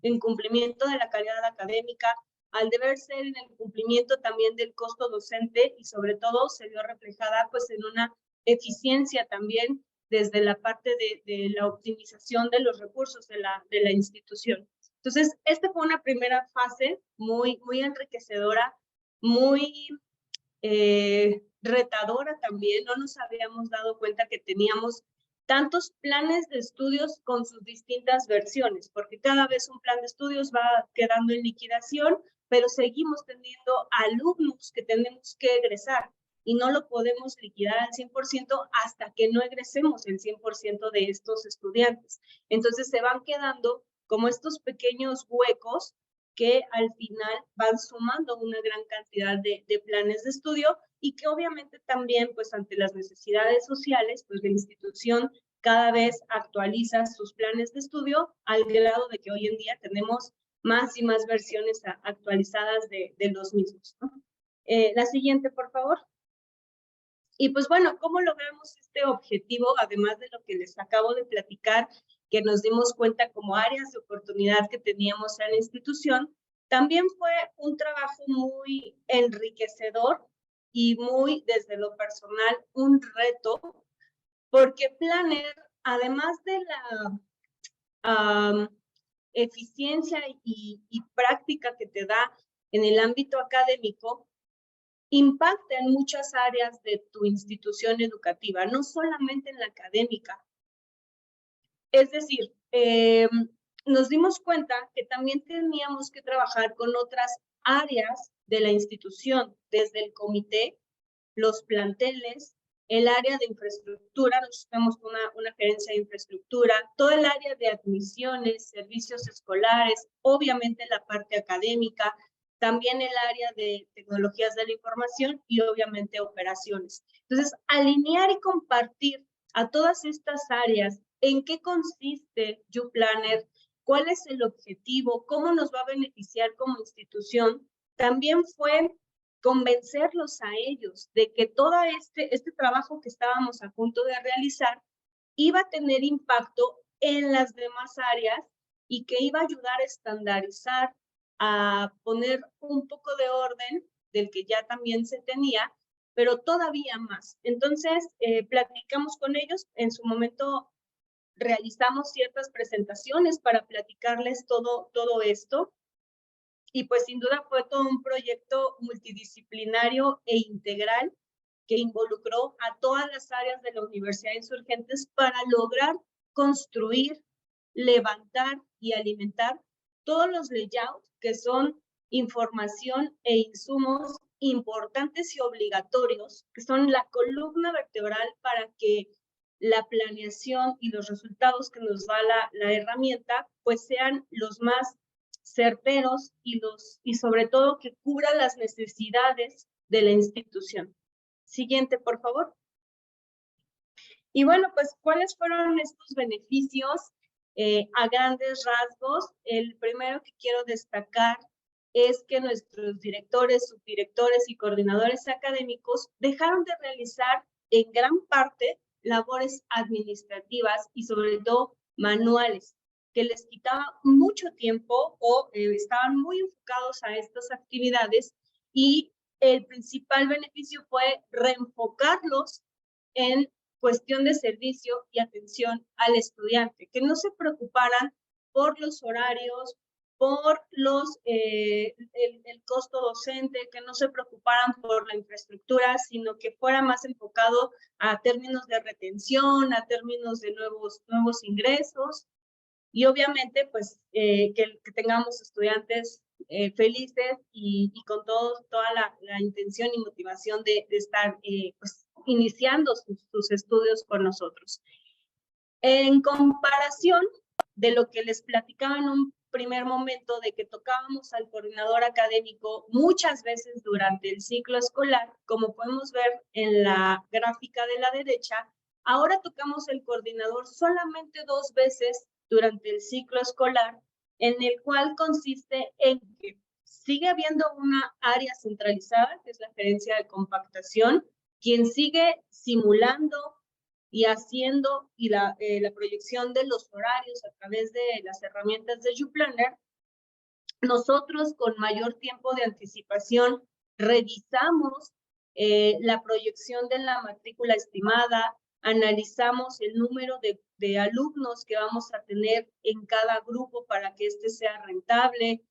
en cumplimiento de la calidad académica, al deber ser en el cumplimiento también del costo docente y sobre todo se vio reflejada pues en una eficiencia también desde la parte de la optimización de los recursos de la institución. Entonces, esta fue una primera fase muy enriquecedora, muy retadora también. No nos habíamos dado cuenta que teníamos tantos planes de estudios con sus distintas versiones, porque cada vez un plan de estudios va quedando en liquidación, pero seguimos teniendo alumnos que tenemos que egresar y no lo podemos liquidar al 100% hasta que no egresemos el 100% de estos estudiantes. Entonces se van quedando como estos pequeños huecos que al final van sumando una gran cantidad de planes de estudio y que obviamente también, pues ante las necesidades sociales, pues la institución cada vez actualiza sus planes de estudio al grado de que hoy en día tenemos más y más versiones actualizadas de los mismos, ¿no? La siguiente, por favor. Y pues bueno, ¿cómo logramos este objetivo? Además de lo que les acabo de platicar, que nos dimos cuenta como áreas de oportunidad que teníamos en la institución, también fue un trabajo muy enriquecedor y muy, desde lo personal, un reto, porque Planner, además de la eficiencia y práctica que te da en el ámbito académico, impacta en muchas áreas de tu institución educativa, no solamente en la académica. Es decir, nos dimos cuenta que también teníamos que trabajar con otras áreas de la institución, desde el comité, los planteles, el área de infraestructura. Nosotros tenemos una gerencia de infraestructura, todo el área de admisiones, servicios escolares, obviamente la parte académica, también el área de tecnologías de la información y obviamente operaciones. Entonces, alinear y compartir a todas estas áreas en qué consiste YouPlanner, cuál es el objetivo, cómo nos va a beneficiar como institución, también fue convencerlos a ellos de que todo este trabajo que estábamos a punto de realizar iba a tener impacto en las demás áreas y que iba a ayudar a estandarizar, a poner un poco de orden del que ya también se tenía, pero todavía más. Entonces, platicamos con ellos, en su momento realizamos ciertas presentaciones para platicarles todo esto, y pues sin duda fue todo un proyecto multidisciplinario e integral que involucró a todas las áreas de la Universidad de Insurgentes para lograr construir, levantar y alimentar todos los layouts que son información e insumos importantes y obligatorios, que son la columna vertebral para que la planeación y los resultados que nos da la herramienta pues sean los más certeros y sobre todo que cubran las necesidades de la institución. Siguiente, por favor. Y bueno, pues, ¿cuáles fueron estos beneficios? A grandes rasgos, el primero que quiero destacar es que nuestros directores, subdirectores y coordinadores académicos dejaron de realizar en gran parte labores administrativas y sobre todo manuales, que les quitaba mucho tiempo o estaban muy enfocados a estas actividades, y el principal beneficio fue reenfocarlos en cuestión de servicio y atención al estudiante, que no se preocuparan por los horarios, por el costo docente, que no se preocuparan por la infraestructura, sino que fuera más enfocado a términos de retención, a términos de nuevos ingresos, y obviamente pues que tengamos estudiantes felices y con toda la intención y motivación de estar pues iniciando sus estudios con nosotros. En comparación de lo que les platicaba en un primer momento, de que tocábamos al coordinador académico muchas veces durante el ciclo escolar, como podemos ver en la gráfica de la derecha, ahora tocamos el coordinador solamente 2 veces durante el ciclo escolar, en el cual consiste en que sigue habiendo una área centralizada, que es la gerencia de compactación, quien sigue simulando y haciendo la proyección de los horarios a través de las herramientas de YouPlanner. Nosotros, con mayor tiempo de anticipación, revisamos la proyección de la matrícula estimada, analizamos el número de alumnos que vamos a tener en cada grupo para que este sea rentable.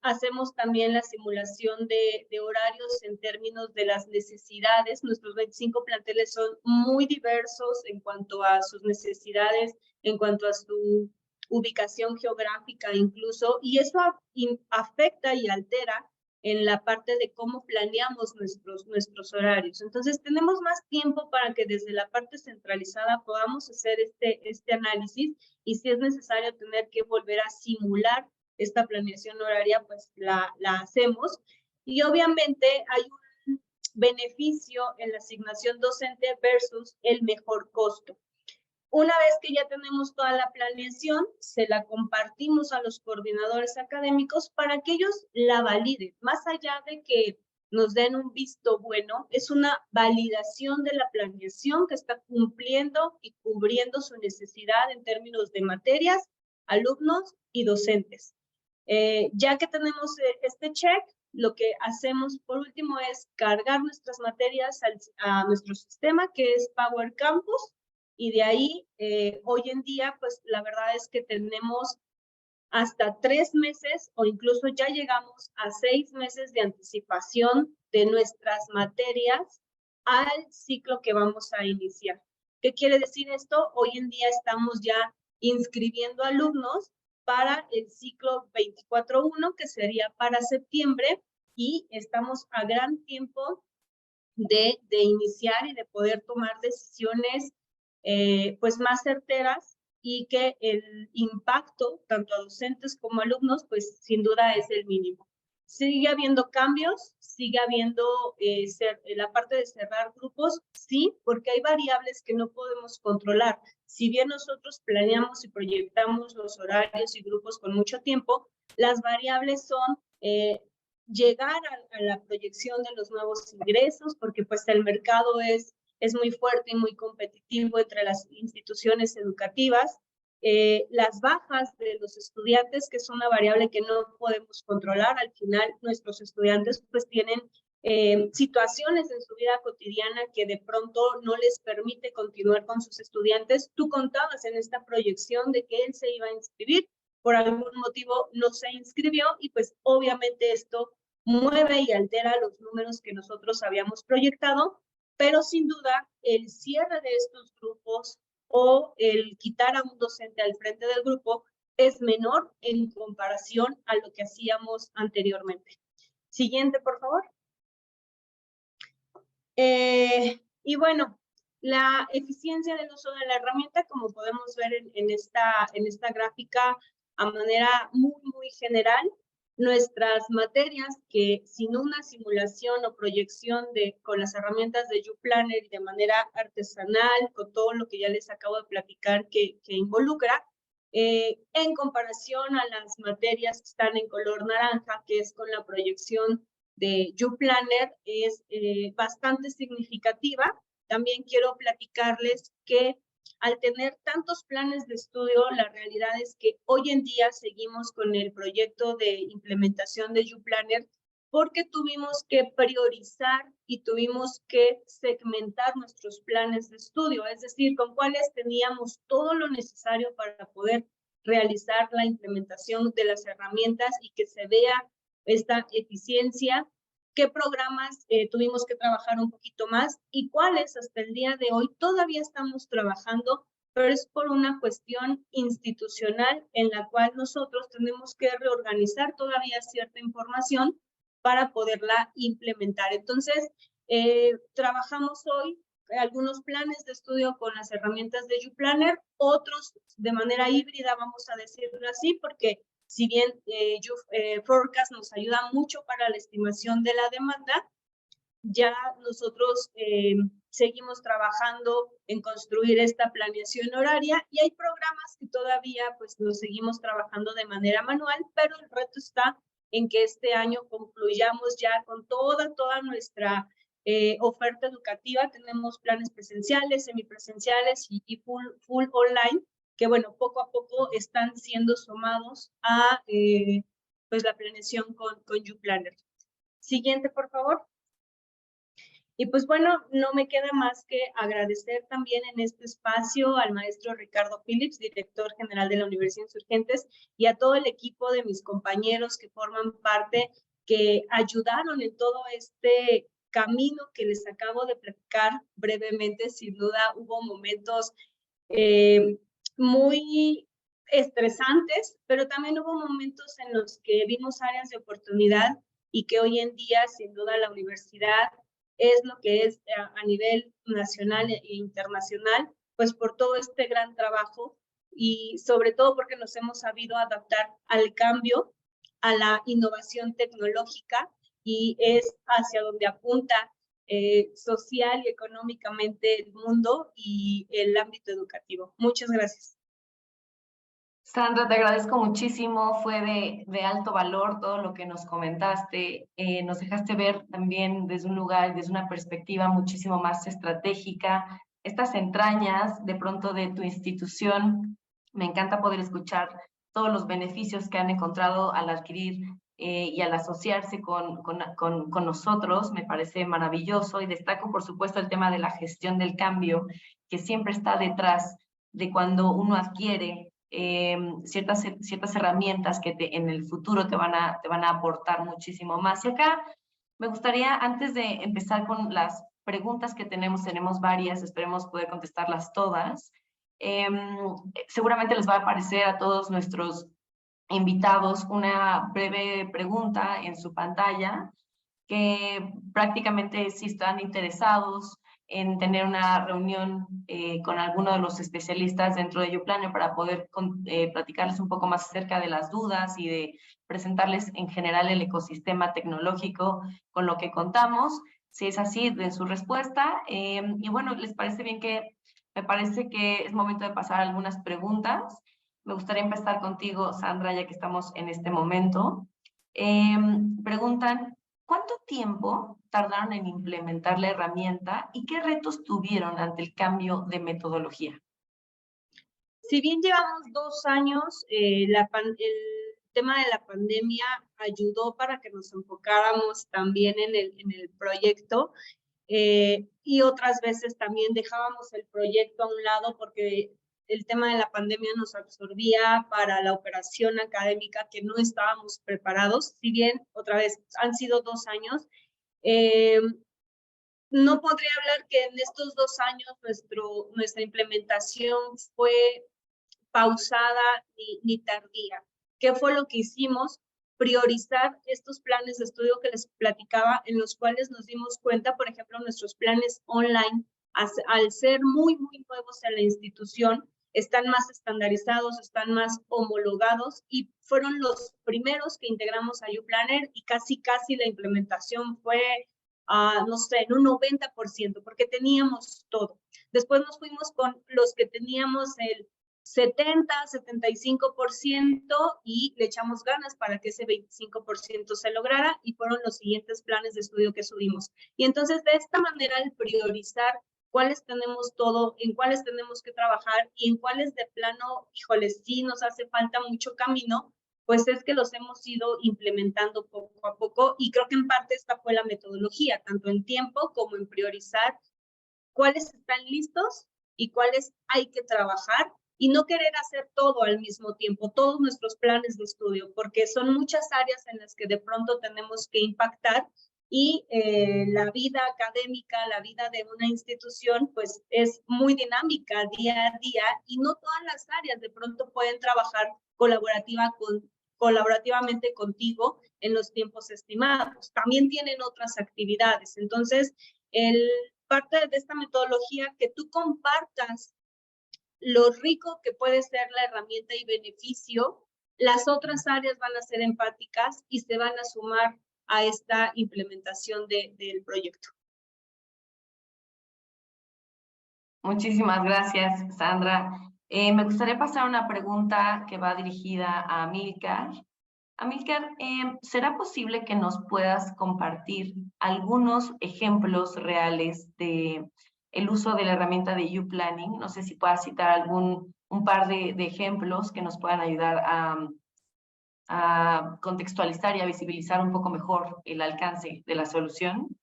Hacemos también la simulación de horarios en términos de las necesidades. Nuestros 25 planteles son muy diversos en cuanto a sus necesidades, en cuanto a su ubicación geográfica incluso, y eso afecta y altera en la parte de cómo planeamos nuestros horarios. Entonces, tenemos más tiempo para que desde la parte centralizada podamos hacer este análisis, y si es necesario tener que volver a simular esta planeación horaria, pues la hacemos. Y obviamente hay un beneficio en la asignación docente versus el mejor costo. Una vez que ya tenemos toda la planeación, se la compartimos a los coordinadores académicos para que ellos la validen. Más allá de que nos den un visto bueno, es una validación de la planeación que está cumpliendo y cubriendo su necesidad en términos de materias, alumnos y docentes. Ya que tenemos este check, lo que hacemos por último es cargar nuestras materias a nuestro sistema, que es Power Campus, y de ahí hoy en día pues la verdad es que tenemos hasta 3 meses o incluso ya llegamos a 6 meses de anticipación de nuestras materias al ciclo que vamos a iniciar. ¿Qué quiere decir esto? Hoy en día estamos ya inscribiendo alumnos para el ciclo 24-1, que sería para septiembre, y estamos a gran tiempo de iniciar y de poder tomar decisiones pues más certeras, y que el impacto tanto a docentes como a alumnos pues sin duda es el mínimo. Sigue habiendo cambios, sigue habiendo la parte de cerrar grupos, sí, porque hay variables que no podemos controlar. Si bien nosotros planeamos y proyectamos los horarios y grupos con mucho tiempo, las variables son llegar a la proyección de los nuevos ingresos, porque pues el mercado es muy fuerte y muy competitivo entre las instituciones educativas. Las bajas de los estudiantes, que es una variable que no podemos controlar. Al final, nuestros estudiantes pues tienen situaciones en su vida cotidiana que de pronto no les permite continuar con sus estudiantes. Tú contabas en esta proyección de que él se iba a inscribir, por algún motivo no se inscribió y pues obviamente esto mueve y altera los números que nosotros habíamos proyectado, pero sin duda el cierre de estos grupos o el quitar a un docente al frente del grupo es menor en comparación a lo que hacíamos anteriormente. Siguiente, por favor. Y bueno, la eficiencia del uso de la herramienta, como podemos ver en esta gráfica a manera muy general, nuestras materias que sin una simulación o proyección con las herramientas de YouPlanner y de manera artesanal, con todo lo que ya les acabo de platicar que involucra, en comparación a las materias que están en color naranja, que es con la proyección de YouPlanner, es bastante significativa. También quiero platicarles que al tener tantos planes de estudio, la realidad es que hoy en día seguimos con el proyecto de implementación de YouPlanner porque tuvimos que priorizar y tuvimos que segmentar nuestros planes de estudio, es decir, con cuáles teníamos todo lo necesario para poder realizar la implementación de las herramientas y que se vea esta eficiencia, qué programas tuvimos que trabajar un poquito más y cuáles hasta el día de hoy todavía estamos trabajando, pero es por una cuestión institucional en la cual nosotros tenemos que reorganizar todavía cierta información para poderla implementar. Entonces, trabajamos hoy algunos planes de estudio con las herramientas de YouPlanner, otros de manera híbrida, vamos a decirlo así, porque si bien Forecast nos ayuda mucho para la estimación de la demanda, ya nosotros seguimos trabajando en construir esta planeación horaria y hay programas que todavía pues los seguimos trabajando de manera manual, pero el reto está en que este año concluyamos ya con toda nuestra oferta educativa. Tenemos planes presenciales, semipresenciales y full online, que bueno, poco a poco están siendo sumados a pues la planeación con YouPlanner. Siguiente, por favor. Y pues bueno, no me queda más que agradecer también en este espacio al maestro Ricardo Phillips, director general de la Universidad Insurgentes, y a todo el equipo de mis compañeros que forman parte, que ayudaron en todo este camino que les acabo de platicar brevemente. Sin duda hubo momentos muy estresantes, pero también hubo momentos en los que vimos áreas de oportunidad y que hoy en día, sin duda, la universidad es lo que es a nivel nacional e internacional, pues por todo este gran trabajo y sobre todo porque nos hemos sabido adaptar al cambio, a la innovación tecnológica, y es hacia donde apunta social y económicamente el mundo y el ámbito educativo. Muchas gracias. Sandra, te agradezco muchísimo, fue de alto valor todo lo que nos comentaste, nos dejaste ver también desde un lugar, desde una perspectiva muchísimo más estratégica, estas entrañas de pronto de tu institución. Me encanta poder escuchar todos los beneficios que han encontrado al adquirir y al asociarse con nosotros, me parece maravilloso, y destaco por supuesto el tema de la gestión del cambio, que siempre está detrás de cuando uno adquiere ciertas herramientas que en el futuro te van a aportar muchísimo más. Y acá me gustaría, antes de empezar con las preguntas que tenemos varias, esperemos poder contestarlas todas. Seguramente les va a aparecer a todos nuestros invitados una breve pregunta en su pantalla, que prácticamente si están interesados en tener una reunión con alguno de los especialistas dentro de YouPlanner para poder platicarles un poco más acerca de las dudas y de presentarles en general el ecosistema tecnológico con lo que contamos. Si es así, den su respuesta. Y bueno, ¿les parece bien que me parece que es momento de pasar a algunas preguntas? Me gustaría empezar contigo, Sandra, ya que estamos en este momento. Preguntan, ¿cuánto tiempo tardaron en implementar la herramienta y qué retos tuvieron ante el cambio de metodología? Si bien llevamos 2 años, el tema de la pandemia ayudó para que nos enfocáramos también en el proyecto, y otras veces también dejábamos el proyecto a un lado porque el tema de la pandemia nos absorbía para la operación académica que no estábamos preparados. Si bien, otra vez, han sido 2 años, no podría hablar que en estos 2 años nuestra implementación fue pausada ni tardía. ¿Qué fue lo que hicimos? Priorizar estos planes de estudio que les platicaba, en los cuales nos dimos cuenta, por ejemplo, nuestros planes online, al ser muy nuevos en la institución, están más estandarizados, están más homologados y fueron los primeros que integramos a YouPlanner y casi la implementación fue, no sé, en un 90%, porque teníamos todo. Después nos fuimos con los que teníamos el 70-75% y le echamos ganas para que ese 25% se lograra y fueron los siguientes planes de estudio que subimos. Y entonces de esta manera al priorizar cuáles tenemos todo, en cuáles tenemos que trabajar y en cuáles de plano, híjole, sí nos hace falta mucho camino, pues es que los hemos ido implementando poco a poco y creo que en parte esta fue la metodología, tanto en tiempo como en priorizar cuáles están listos y cuáles hay que trabajar y no querer hacer todo al mismo tiempo, todos nuestros planes de estudio, porque son muchas áreas en las que de pronto tenemos que impactar y la vida académica, la vida de una institución, pues es muy dinámica día a día y no todas las áreas de pronto pueden trabajar colaborativamente contigo en los tiempos estimados. También tienen otras actividades. Entonces, parte de esta metodología, que tú compartas lo rico que puede ser la herramienta y beneficio, las otras áreas van a ser empáticas y se van a sumar a esta implementación del proyecto. Muchísimas gracias, Sandra. Me gustaría pasar una pregunta que va dirigida a Amílcar. Amílcar, ¿será posible que nos puedas compartir algunos ejemplos reales de el uso de la herramienta de YouPlanning? No sé si puedas citar un par de ejemplos que nos puedan ayudar a contextualizar y a visibilizar un poco mejor el alcance de la solución.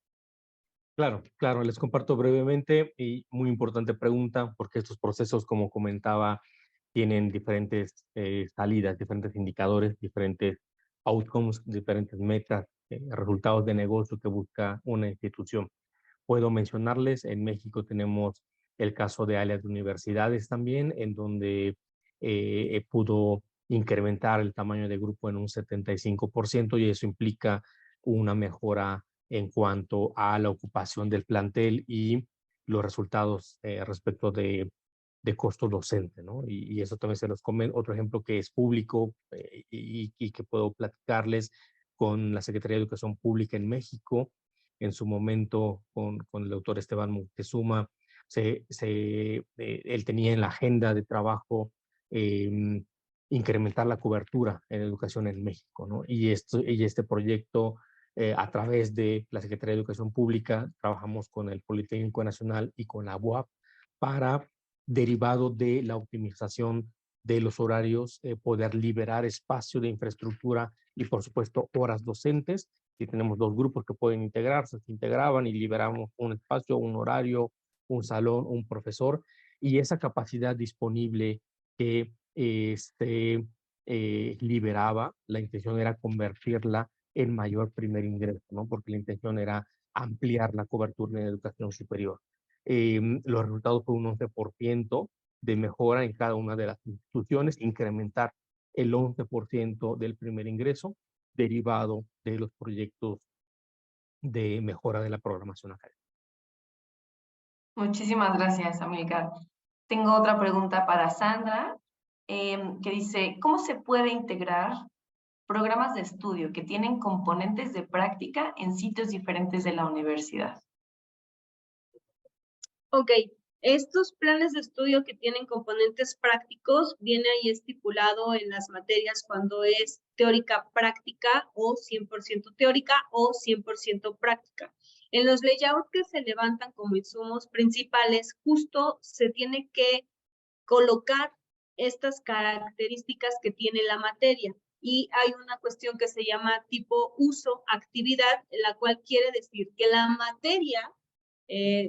Claro, les comparto brevemente y muy importante pregunta, porque estos procesos, como comentaba, tienen diferentes salidas, diferentes indicadores, diferentes outcomes, diferentes metas, resultados de negocio que busca una institución. Puedo mencionarles, en México tenemos el caso de alias de universidades también, en donde pudo incrementar el tamaño de grupo en un 75% y eso implica una mejora en cuanto a la ocupación del plantel y los resultados respecto de costo docente, ¿no? Y eso también se los comento. Otro ejemplo que es público y que puedo platicarles con la Secretaría de Educación Pública en México, en su momento con el doctor Esteban Moctezuma, él tenía en la agenda de trabajo incrementar la cobertura en educación en México, ¿no? Y este proyecto, a través de la Secretaría de Educación Pública, trabajamos con el Politécnico Nacional y con la UAP para, derivado de la optimización de los horarios, poder liberar espacio de infraestructura y, por supuesto, horas docentes. Si tenemos 2 grupos que pueden integrarse, se integraban y liberamos un espacio, un horario, un salón, un profesor, y esa capacidad disponible que liberaba, la intención era convertirla en mayor primer ingreso, ¿no? Porque la intención era ampliar la cobertura en educación superior. Los resultados fue un 11% de mejora en cada una de las instituciones, incrementar el 11% del primer ingreso derivado de los proyectos de mejora de la programación académica. Muchísimas gracias, Amílcar. Tengo otra pregunta para Sandra, que dice, ¿cómo se puede integrar programas de estudio que tienen componentes de práctica en sitios diferentes de la universidad? Ok, Estos planes de estudio que tienen componentes prácticos, viene ahí estipulado en las materias cuando es teórica práctica o 100% teórica o 100% práctica. En los layouts que se levantan como insumos principales, justo se tiene que colocar estas características que tiene la materia. Y hay una cuestión que se llama tipo uso actividad, la cual quiere decir que la materia,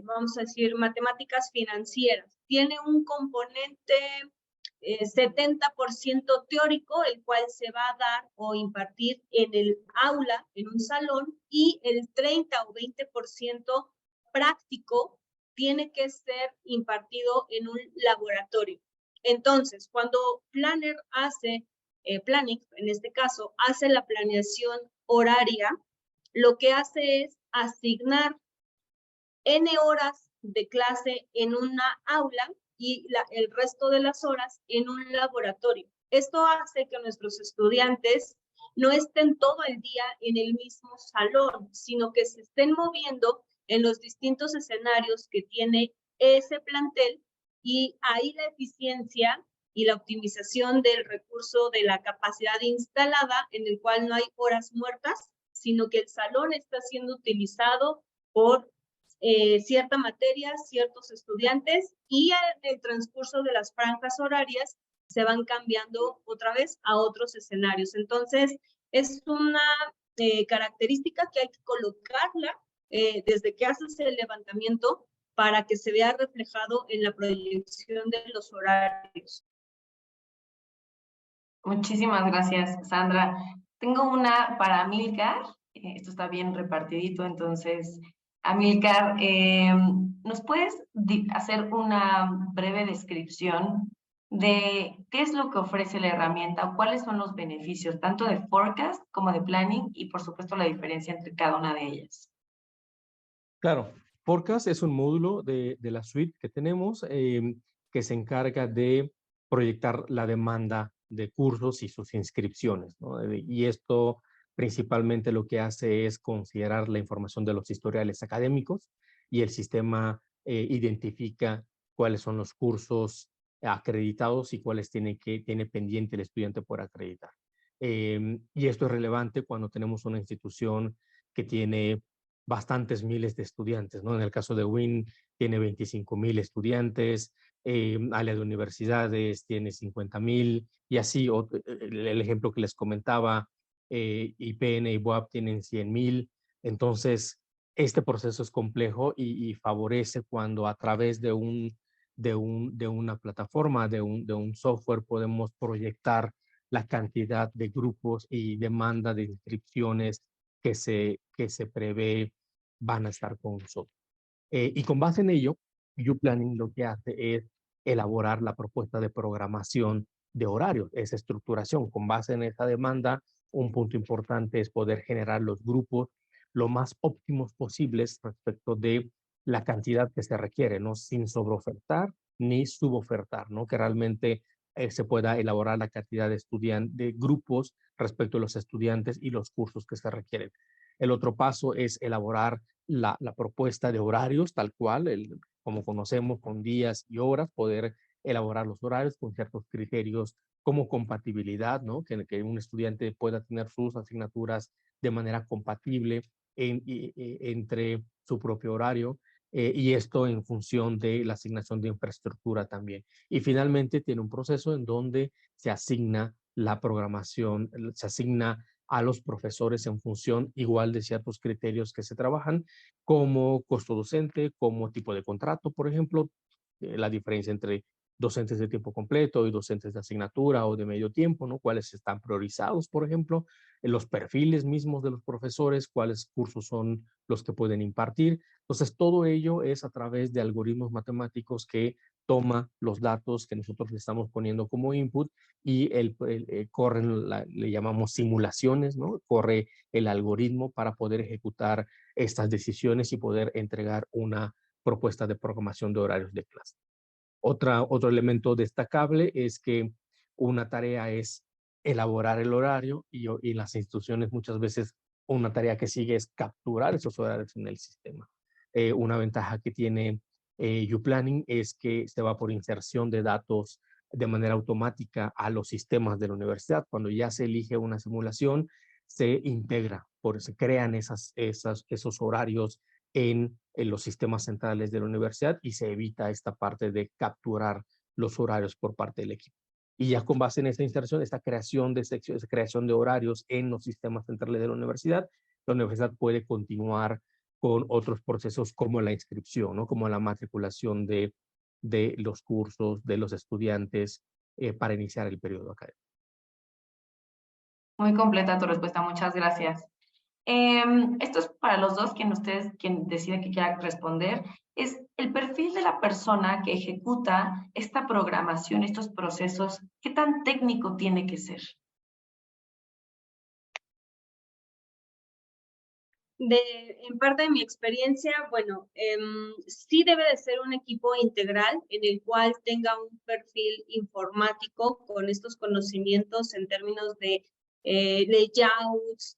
vamos a decir matemáticas financieras, tiene un componente 70% teórico, el cual se va a dar o impartir en el aula, en un salón, y el 30 o 20% práctico tiene que ser impartido en un laboratorio. Entonces, cuando Planner hace, Planning, en este caso, hace la planeación horaria, lo que hace es asignar N horas de clase en una aula y el resto de las horas en un laboratorio. Esto hace que nuestros estudiantes no estén todo el día en el mismo salón, sino que se estén moviendo en los distintos escenarios que tiene ese plantel, y ahí la eficiencia y la optimización del recurso de la capacidad instalada, en el cual no hay horas muertas, sino que el salón está siendo utilizado por cierta materia, ciertos estudiantes, y en el transcurso de las franjas horarias se van cambiando otra vez a otros escenarios. Entonces, es una característica que hay que colocarla desde que haces el levantamiento para que se vea reflejado en la proyección de los horarios. Muchísimas gracias, Sandra. Tengo una para Amílcar. Esto está bien repartidito, entonces, Amílcar, ¿nos puedes hacer una breve descripción de qué es lo que ofrece la herramienta o cuáles son los beneficios, tanto de Forecast como de Planning, y por supuesto la diferencia entre cada una de ellas? Claro, Forecast es un módulo de la suite que tenemos que se encarga de proyectar la demanda de cursos y sus inscripciones, ¿no? Y esto principalmente lo que hace es considerar la información de los historiales académicos, y el sistema identifica cuáles son los cursos acreditados y cuáles tiene pendiente el estudiante por acreditar. Y esto es relevante cuando tenemos una institución que tiene bastantes miles de estudiantes, ¿no? En el caso de WIN tiene 25,000 estudiantes, área de universidades tiene 50,000, y así el ejemplo que les comentaba, IPN y BUAP tienen 100,000. Entonces, este proceso es complejo y favorece cuando a través de una plataforma, de un software, podemos proyectar la cantidad de grupos y demanda de inscripciones que se prevé van a estar con nosotros. Y con base en ello, UPlanning lo que hace es elaborar la propuesta de programación de horarios, esa estructuración. Con base en esa demanda, un punto importante es poder generar los grupos lo más óptimos posibles respecto de la cantidad que se requiere, ¿no? Sin sobreofertar ni subofertar, ¿no? Que realmente se pueda elaborar la cantidad de grupos respecto a los estudiantes y los cursos que se requieren. El otro paso es elaborar la propuesta de horarios, tal cual, como conocemos, con días y horas, poder elaborar los horarios con ciertos criterios como compatibilidad, ¿no? Que un estudiante pueda tener sus asignaturas de manera compatible entre su propio horario, y esto en función de la asignación de infraestructura también. Y finalmente tiene un proceso en donde se asigna la programación, se asigna a los profesores en función igual de ciertos criterios que se trabajan, como costo docente, como tipo de contrato, por ejemplo, la diferencia entre docentes de tiempo completo y docentes de asignatura o de medio tiempo, ¿no? Cuáles están priorizados, por ejemplo, los perfiles mismos de los profesores, cuáles cursos son los que pueden impartir. Entonces, todo ello es a través de algoritmos matemáticos que toma los datos que nosotros le estamos poniendo como input, y corren, le llamamos simulaciones, ¿no? Corre el algoritmo para poder ejecutar estas decisiones y poder entregar una propuesta de programación de horarios de clase. Otro elemento destacable es que una tarea es elaborar el horario, y las instituciones muchas veces una tarea que sigue es capturar esos horarios en el sistema. Una ventaja que tiene U-Planning es que se va por inserción de datos de manera automática a los sistemas de la universidad. Cuando ya se elige una simulación, se integra, se crean esos horarios en los sistemas centrales de la universidad y se evita esta parte de capturar los horarios por parte del equipo. Y ya con base en esta inserción, esta creación de horarios en los sistemas centrales de la universidad puede continuar con otros procesos como la inscripción, ¿no? Como la matriculación de los cursos, de los estudiantes para iniciar el periodo académico. Muy completa tu respuesta, muchas gracias. Esto es para los dos, quien decide que quiera responder. Es el perfil de la persona que ejecuta esta programación, estos procesos, ¿qué tan técnico tiene que ser? En parte de mi experiencia, bueno, sí debe de ser un equipo integral en el cual tenga un perfil informático con estos conocimientos en términos de layouts,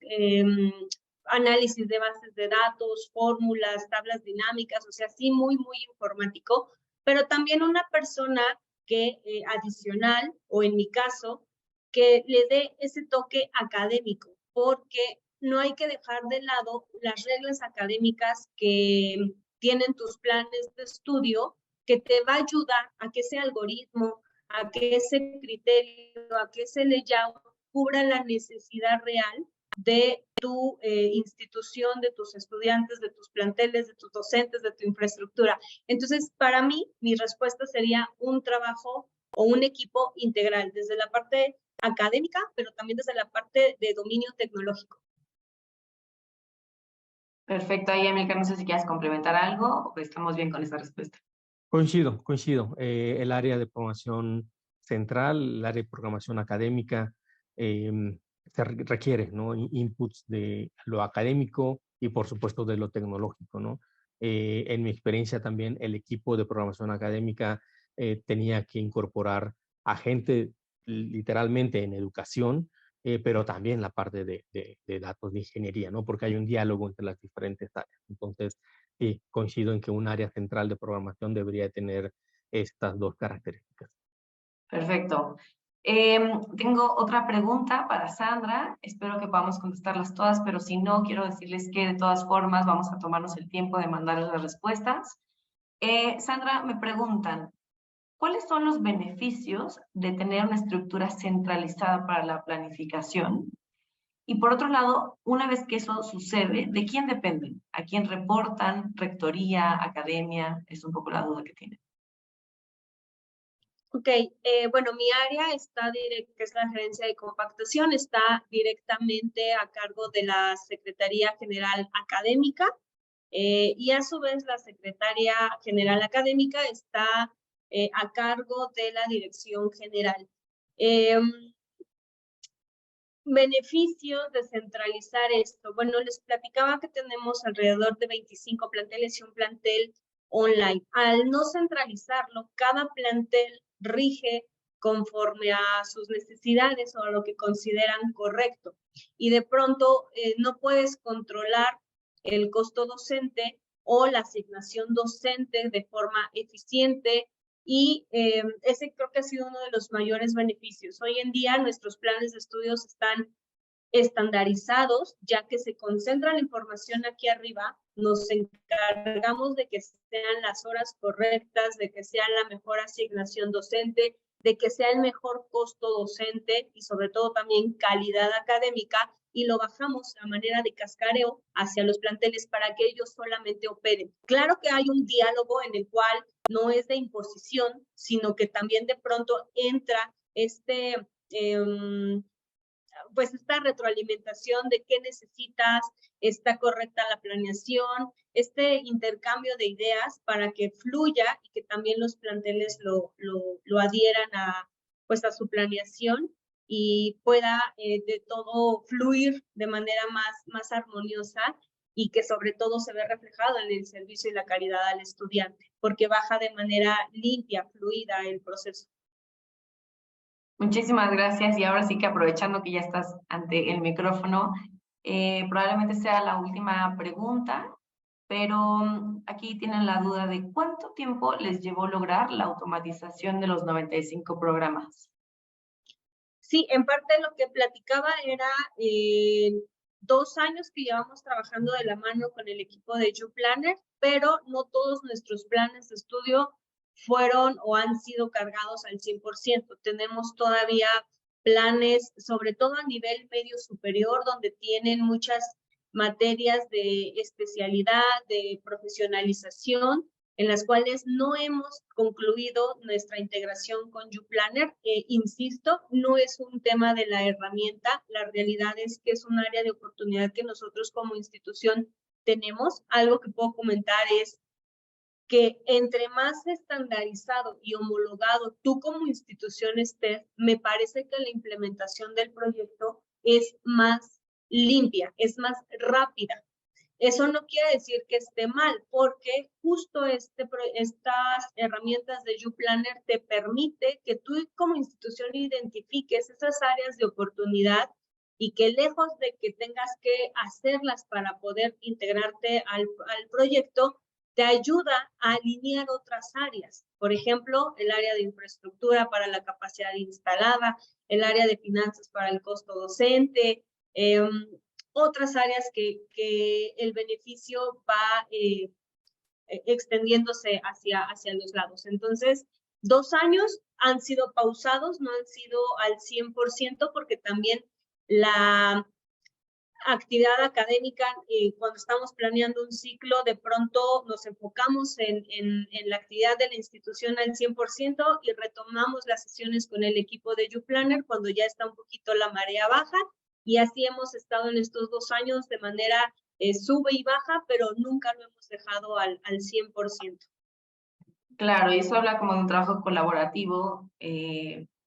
análisis de bases de datos, fórmulas, tablas dinámicas, o sea, sí muy informático, pero también una persona que adicional, o en mi caso, que le dé ese toque académico, porque no hay que dejar de lado las reglas académicas que tienen tus planes de estudio, que te va a ayudar a que ese algoritmo, a que ese criterio, a que ese layout cubra la necesidad real de tu institución, de tus estudiantes, de tus planteles, de tus docentes, de tu infraestructura. Entonces, para mí, mi respuesta sería un trabajo o un equipo integral, desde la parte académica, pero también desde la parte de dominio tecnológico. Perfecto, ahí Emilka, no sé si quieres complementar algo o estamos bien con esta respuesta. Coincido. El área de programación central, el área de programación académica, se requiere, ¿no? Inputs de lo académico y por supuesto de lo tecnológico, ¿no? En mi experiencia también el equipo de programación académica tenía que incorporar a gente literalmente en educación, pero también la parte de datos de ingeniería, ¿no? Porque hay un diálogo entre las diferentes áreas. Entonces, sí, coincido en que un área central de programación debería tener estas dos características. Perfecto. Tengo otra pregunta para Sandra. Espero que podamos contestarlas todas, pero si no, quiero decirles que de todas formas vamos a tomarnos el tiempo de mandarles las respuestas. Sandra, me preguntan, ¿cuáles son los beneficios de tener una estructura centralizada para la planificación? Y por otro lado, una vez que eso sucede, ¿de quién dependen? ¿A quién reportan? ¿Rectoría? ¿Academia? Es un poco la duda que tienen. Ok, bueno, mi área que es la gerencia de compactación, está directamente a cargo de la Secretaría General Académica y a su vez la Secretaría General Académica está a cargo de la Dirección General. Beneficios de centralizar esto. Bueno, les platicaba que tenemos alrededor de 25 planteles y un plantel online. Al no centralizarlo, cada plantel rige conforme a sus necesidades o a lo que consideran correcto. Y de pronto no puedes controlar el costo docente o la asignación docente de forma eficiente, y ese creo que ha sido uno de los mayores beneficios. Hoy en día nuestros planes de estudios están estandarizados, ya que se concentra la información aquí arriba, nos encargamos de que sean las horas correctas, de que sea la mejor asignación docente, de que sea el mejor costo docente y sobre todo también calidad académica, y lo bajamos a manera de cascareo hacia los planteles para que ellos solamente operen. Claro que hay un diálogo en el cual no es de imposición, sino que también de pronto entra pues esta retroalimentación de qué necesitas, está correcta la planeación, este intercambio de ideas para que fluya y que también los planteles lo adhieran pues a su planeación y pueda de todo fluir de manera más armoniosa, y que sobre todo se ve reflejado en el servicio y la calidad al estudiante, porque baja de manera limpia, fluida el proceso. Muchísimas gracias, y ahora sí que aprovechando que ya estás ante el micrófono, probablemente sea la última pregunta. pero aquí tienen la duda de cuánto tiempo les llevó lograr la automatización de los 95 programas. Sí, en parte lo que platicaba era 2 años que llevamos trabajando de la mano con el equipo de YouPlanner, pero no todos nuestros planes de estudio fueron o han sido cargados al 100%. Tenemos todavía planes, sobre todo a nivel medio superior, donde tienen muchas materias de especialidad, de profesionalización, en las cuales no hemos concluido nuestra integración con YouPlanner. Insisto, no es un tema de la herramienta, la realidad es que es un área de oportunidad que nosotros como institución tenemos. Algo que puedo comentar es que entre más estandarizado y homologado tú como institución estés, me parece que la implementación del proyecto es más limpia, es más rápida. Eso no quiere decir que esté mal, porque justo estas herramientas de YouPlanner te permite que tú como institución identifiques esas áreas de oportunidad y que lejos de que tengas que hacerlas para poder integrarte al proyecto, te ayuda a alinear otras áreas. Por ejemplo, el área de infraestructura para la capacidad instalada, el área de finanzas para el costo docente, otras áreas que el beneficio va extendiéndose hacia los lados. Entonces, 2 años han sido pausados, no han sido al 100%, porque también la actividad académica, cuando estamos planeando un ciclo, de pronto nos enfocamos en la actividad de la institución al 100% y retomamos las sesiones con el equipo de YouPlanner cuando ya está un poquito la marea baja, y así hemos estado en estos 2 años de manera sube y baja, pero nunca lo hemos dejado al 100%. Claro, y eso habla como de un trabajo colaborativo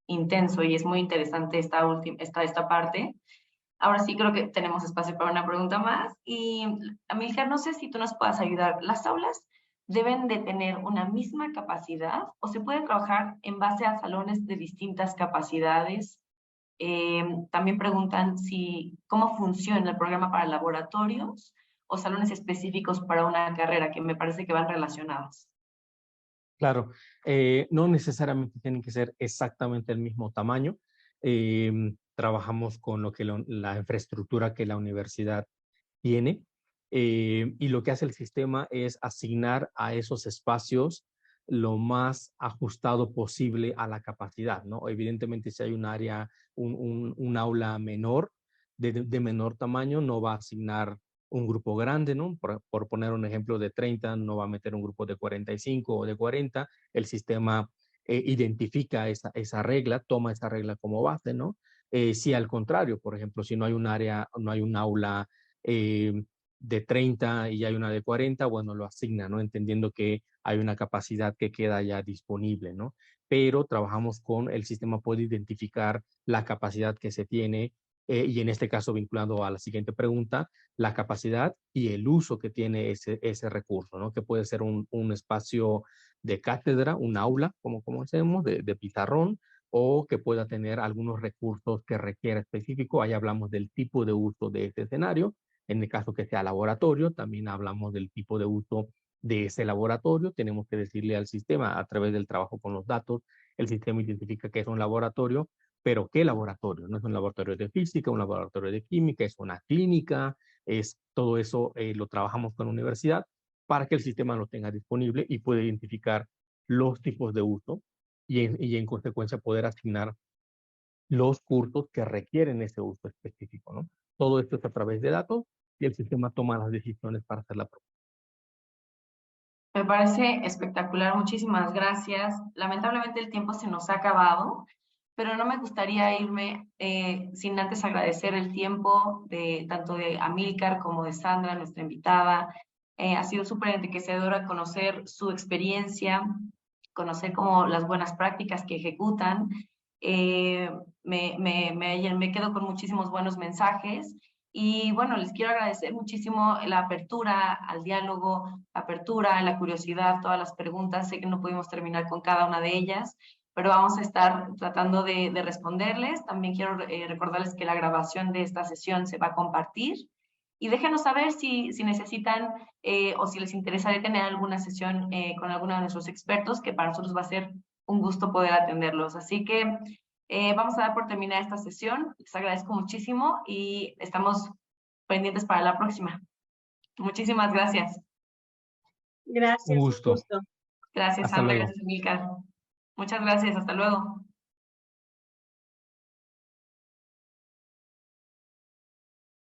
intenso, y es muy interesante esta parte. Ahora sí creo que tenemos espacio para una pregunta más. Y Amílcar, no sé si tú nos puedas ayudar. ¿Las aulas deben de tener una misma capacidad o se puede trabajar en base a salones de distintas capacidades? También preguntan cómo funciona el programa para laboratorios o salones específicos para una carrera, que me parece que van relacionados. Claro, no necesariamente tienen que ser exactamente el mismo tamaño. Trabajamos con lo que la infraestructura que la universidad tiene, y lo que hace el sistema es asignar a esos espacios lo más ajustado posible a la capacidad, ¿no? Evidentemente, si hay un área, un aula menor, de menor tamaño, no va a asignar un grupo grande, ¿no? Por poner un ejemplo de 30, no va a meter un grupo de 45 o de 40. El sistema identifica esa regla, toma esa regla como base, ¿no? Si al contrario, por ejemplo, si no hay un área, no hay un aula de 30 y hay una de 40, bueno, lo asigna, ¿no? Entendiendo que hay una capacidad que queda ya disponible, ¿no? Pero trabajamos con el sistema, puede identificar la capacidad que se tiene, y en este caso, vinculado a la siguiente pregunta, la capacidad y el uso que tiene ese recurso, ¿no? Que puede ser un espacio de cátedra, un aula, como hacemos, de pizarrón, o que pueda tener algunos recursos que requiera específico. Ahí hablamos del tipo de uso de ese escenario. En el caso que sea laboratorio, también hablamos del tipo de uso de ese laboratorio. Tenemos que decirle al sistema, a través del trabajo con los datos, el sistema identifica que es un laboratorio, pero ¿qué laboratorio? No es un laboratorio de física, un laboratorio de química, es una clínica, todo eso lo trabajamos con la universidad para que el sistema lo tenga disponible y pueda identificar los tipos de uso y en consecuencia poder asignar los cursos que requieren ese uso específico, ¿no? Todo esto es a través de datos y el sistema toma las decisiones para hacer la prueba. Me parece espectacular, muchísimas gracias. Lamentablemente el tiempo se nos ha acabado, pero no me gustaría irme sin antes agradecer el tiempo tanto de Amílcar como de Sandra, nuestra invitada. Ha sido súper enriquecedora conocer su experiencia, conocer como las buenas prácticas que ejecutan. Me quedo con muchísimos buenos mensajes. Y bueno, les quiero agradecer muchísimo la apertura al diálogo, la apertura, la curiosidad, todas las preguntas. Sé que no pudimos terminar con cada una de ellas, pero vamos a estar tratando de responderles. También quiero recordarles que la grabación de esta sesión se va a compartir y déjenos saber si necesitan o si les interesaría tener alguna sesión con alguno de nuestros expertos, que para nosotros va a ser un gusto poder atenderlos. Así que vamos a dar por terminada esta sesión. Les agradezco muchísimo y estamos pendientes para la próxima. Muchísimas gracias. Gracias, Un gusto. un gusto. Gracias, Hasta Sandra. luego. Gracias, Emilcar. Muchas gracias. Hasta luego.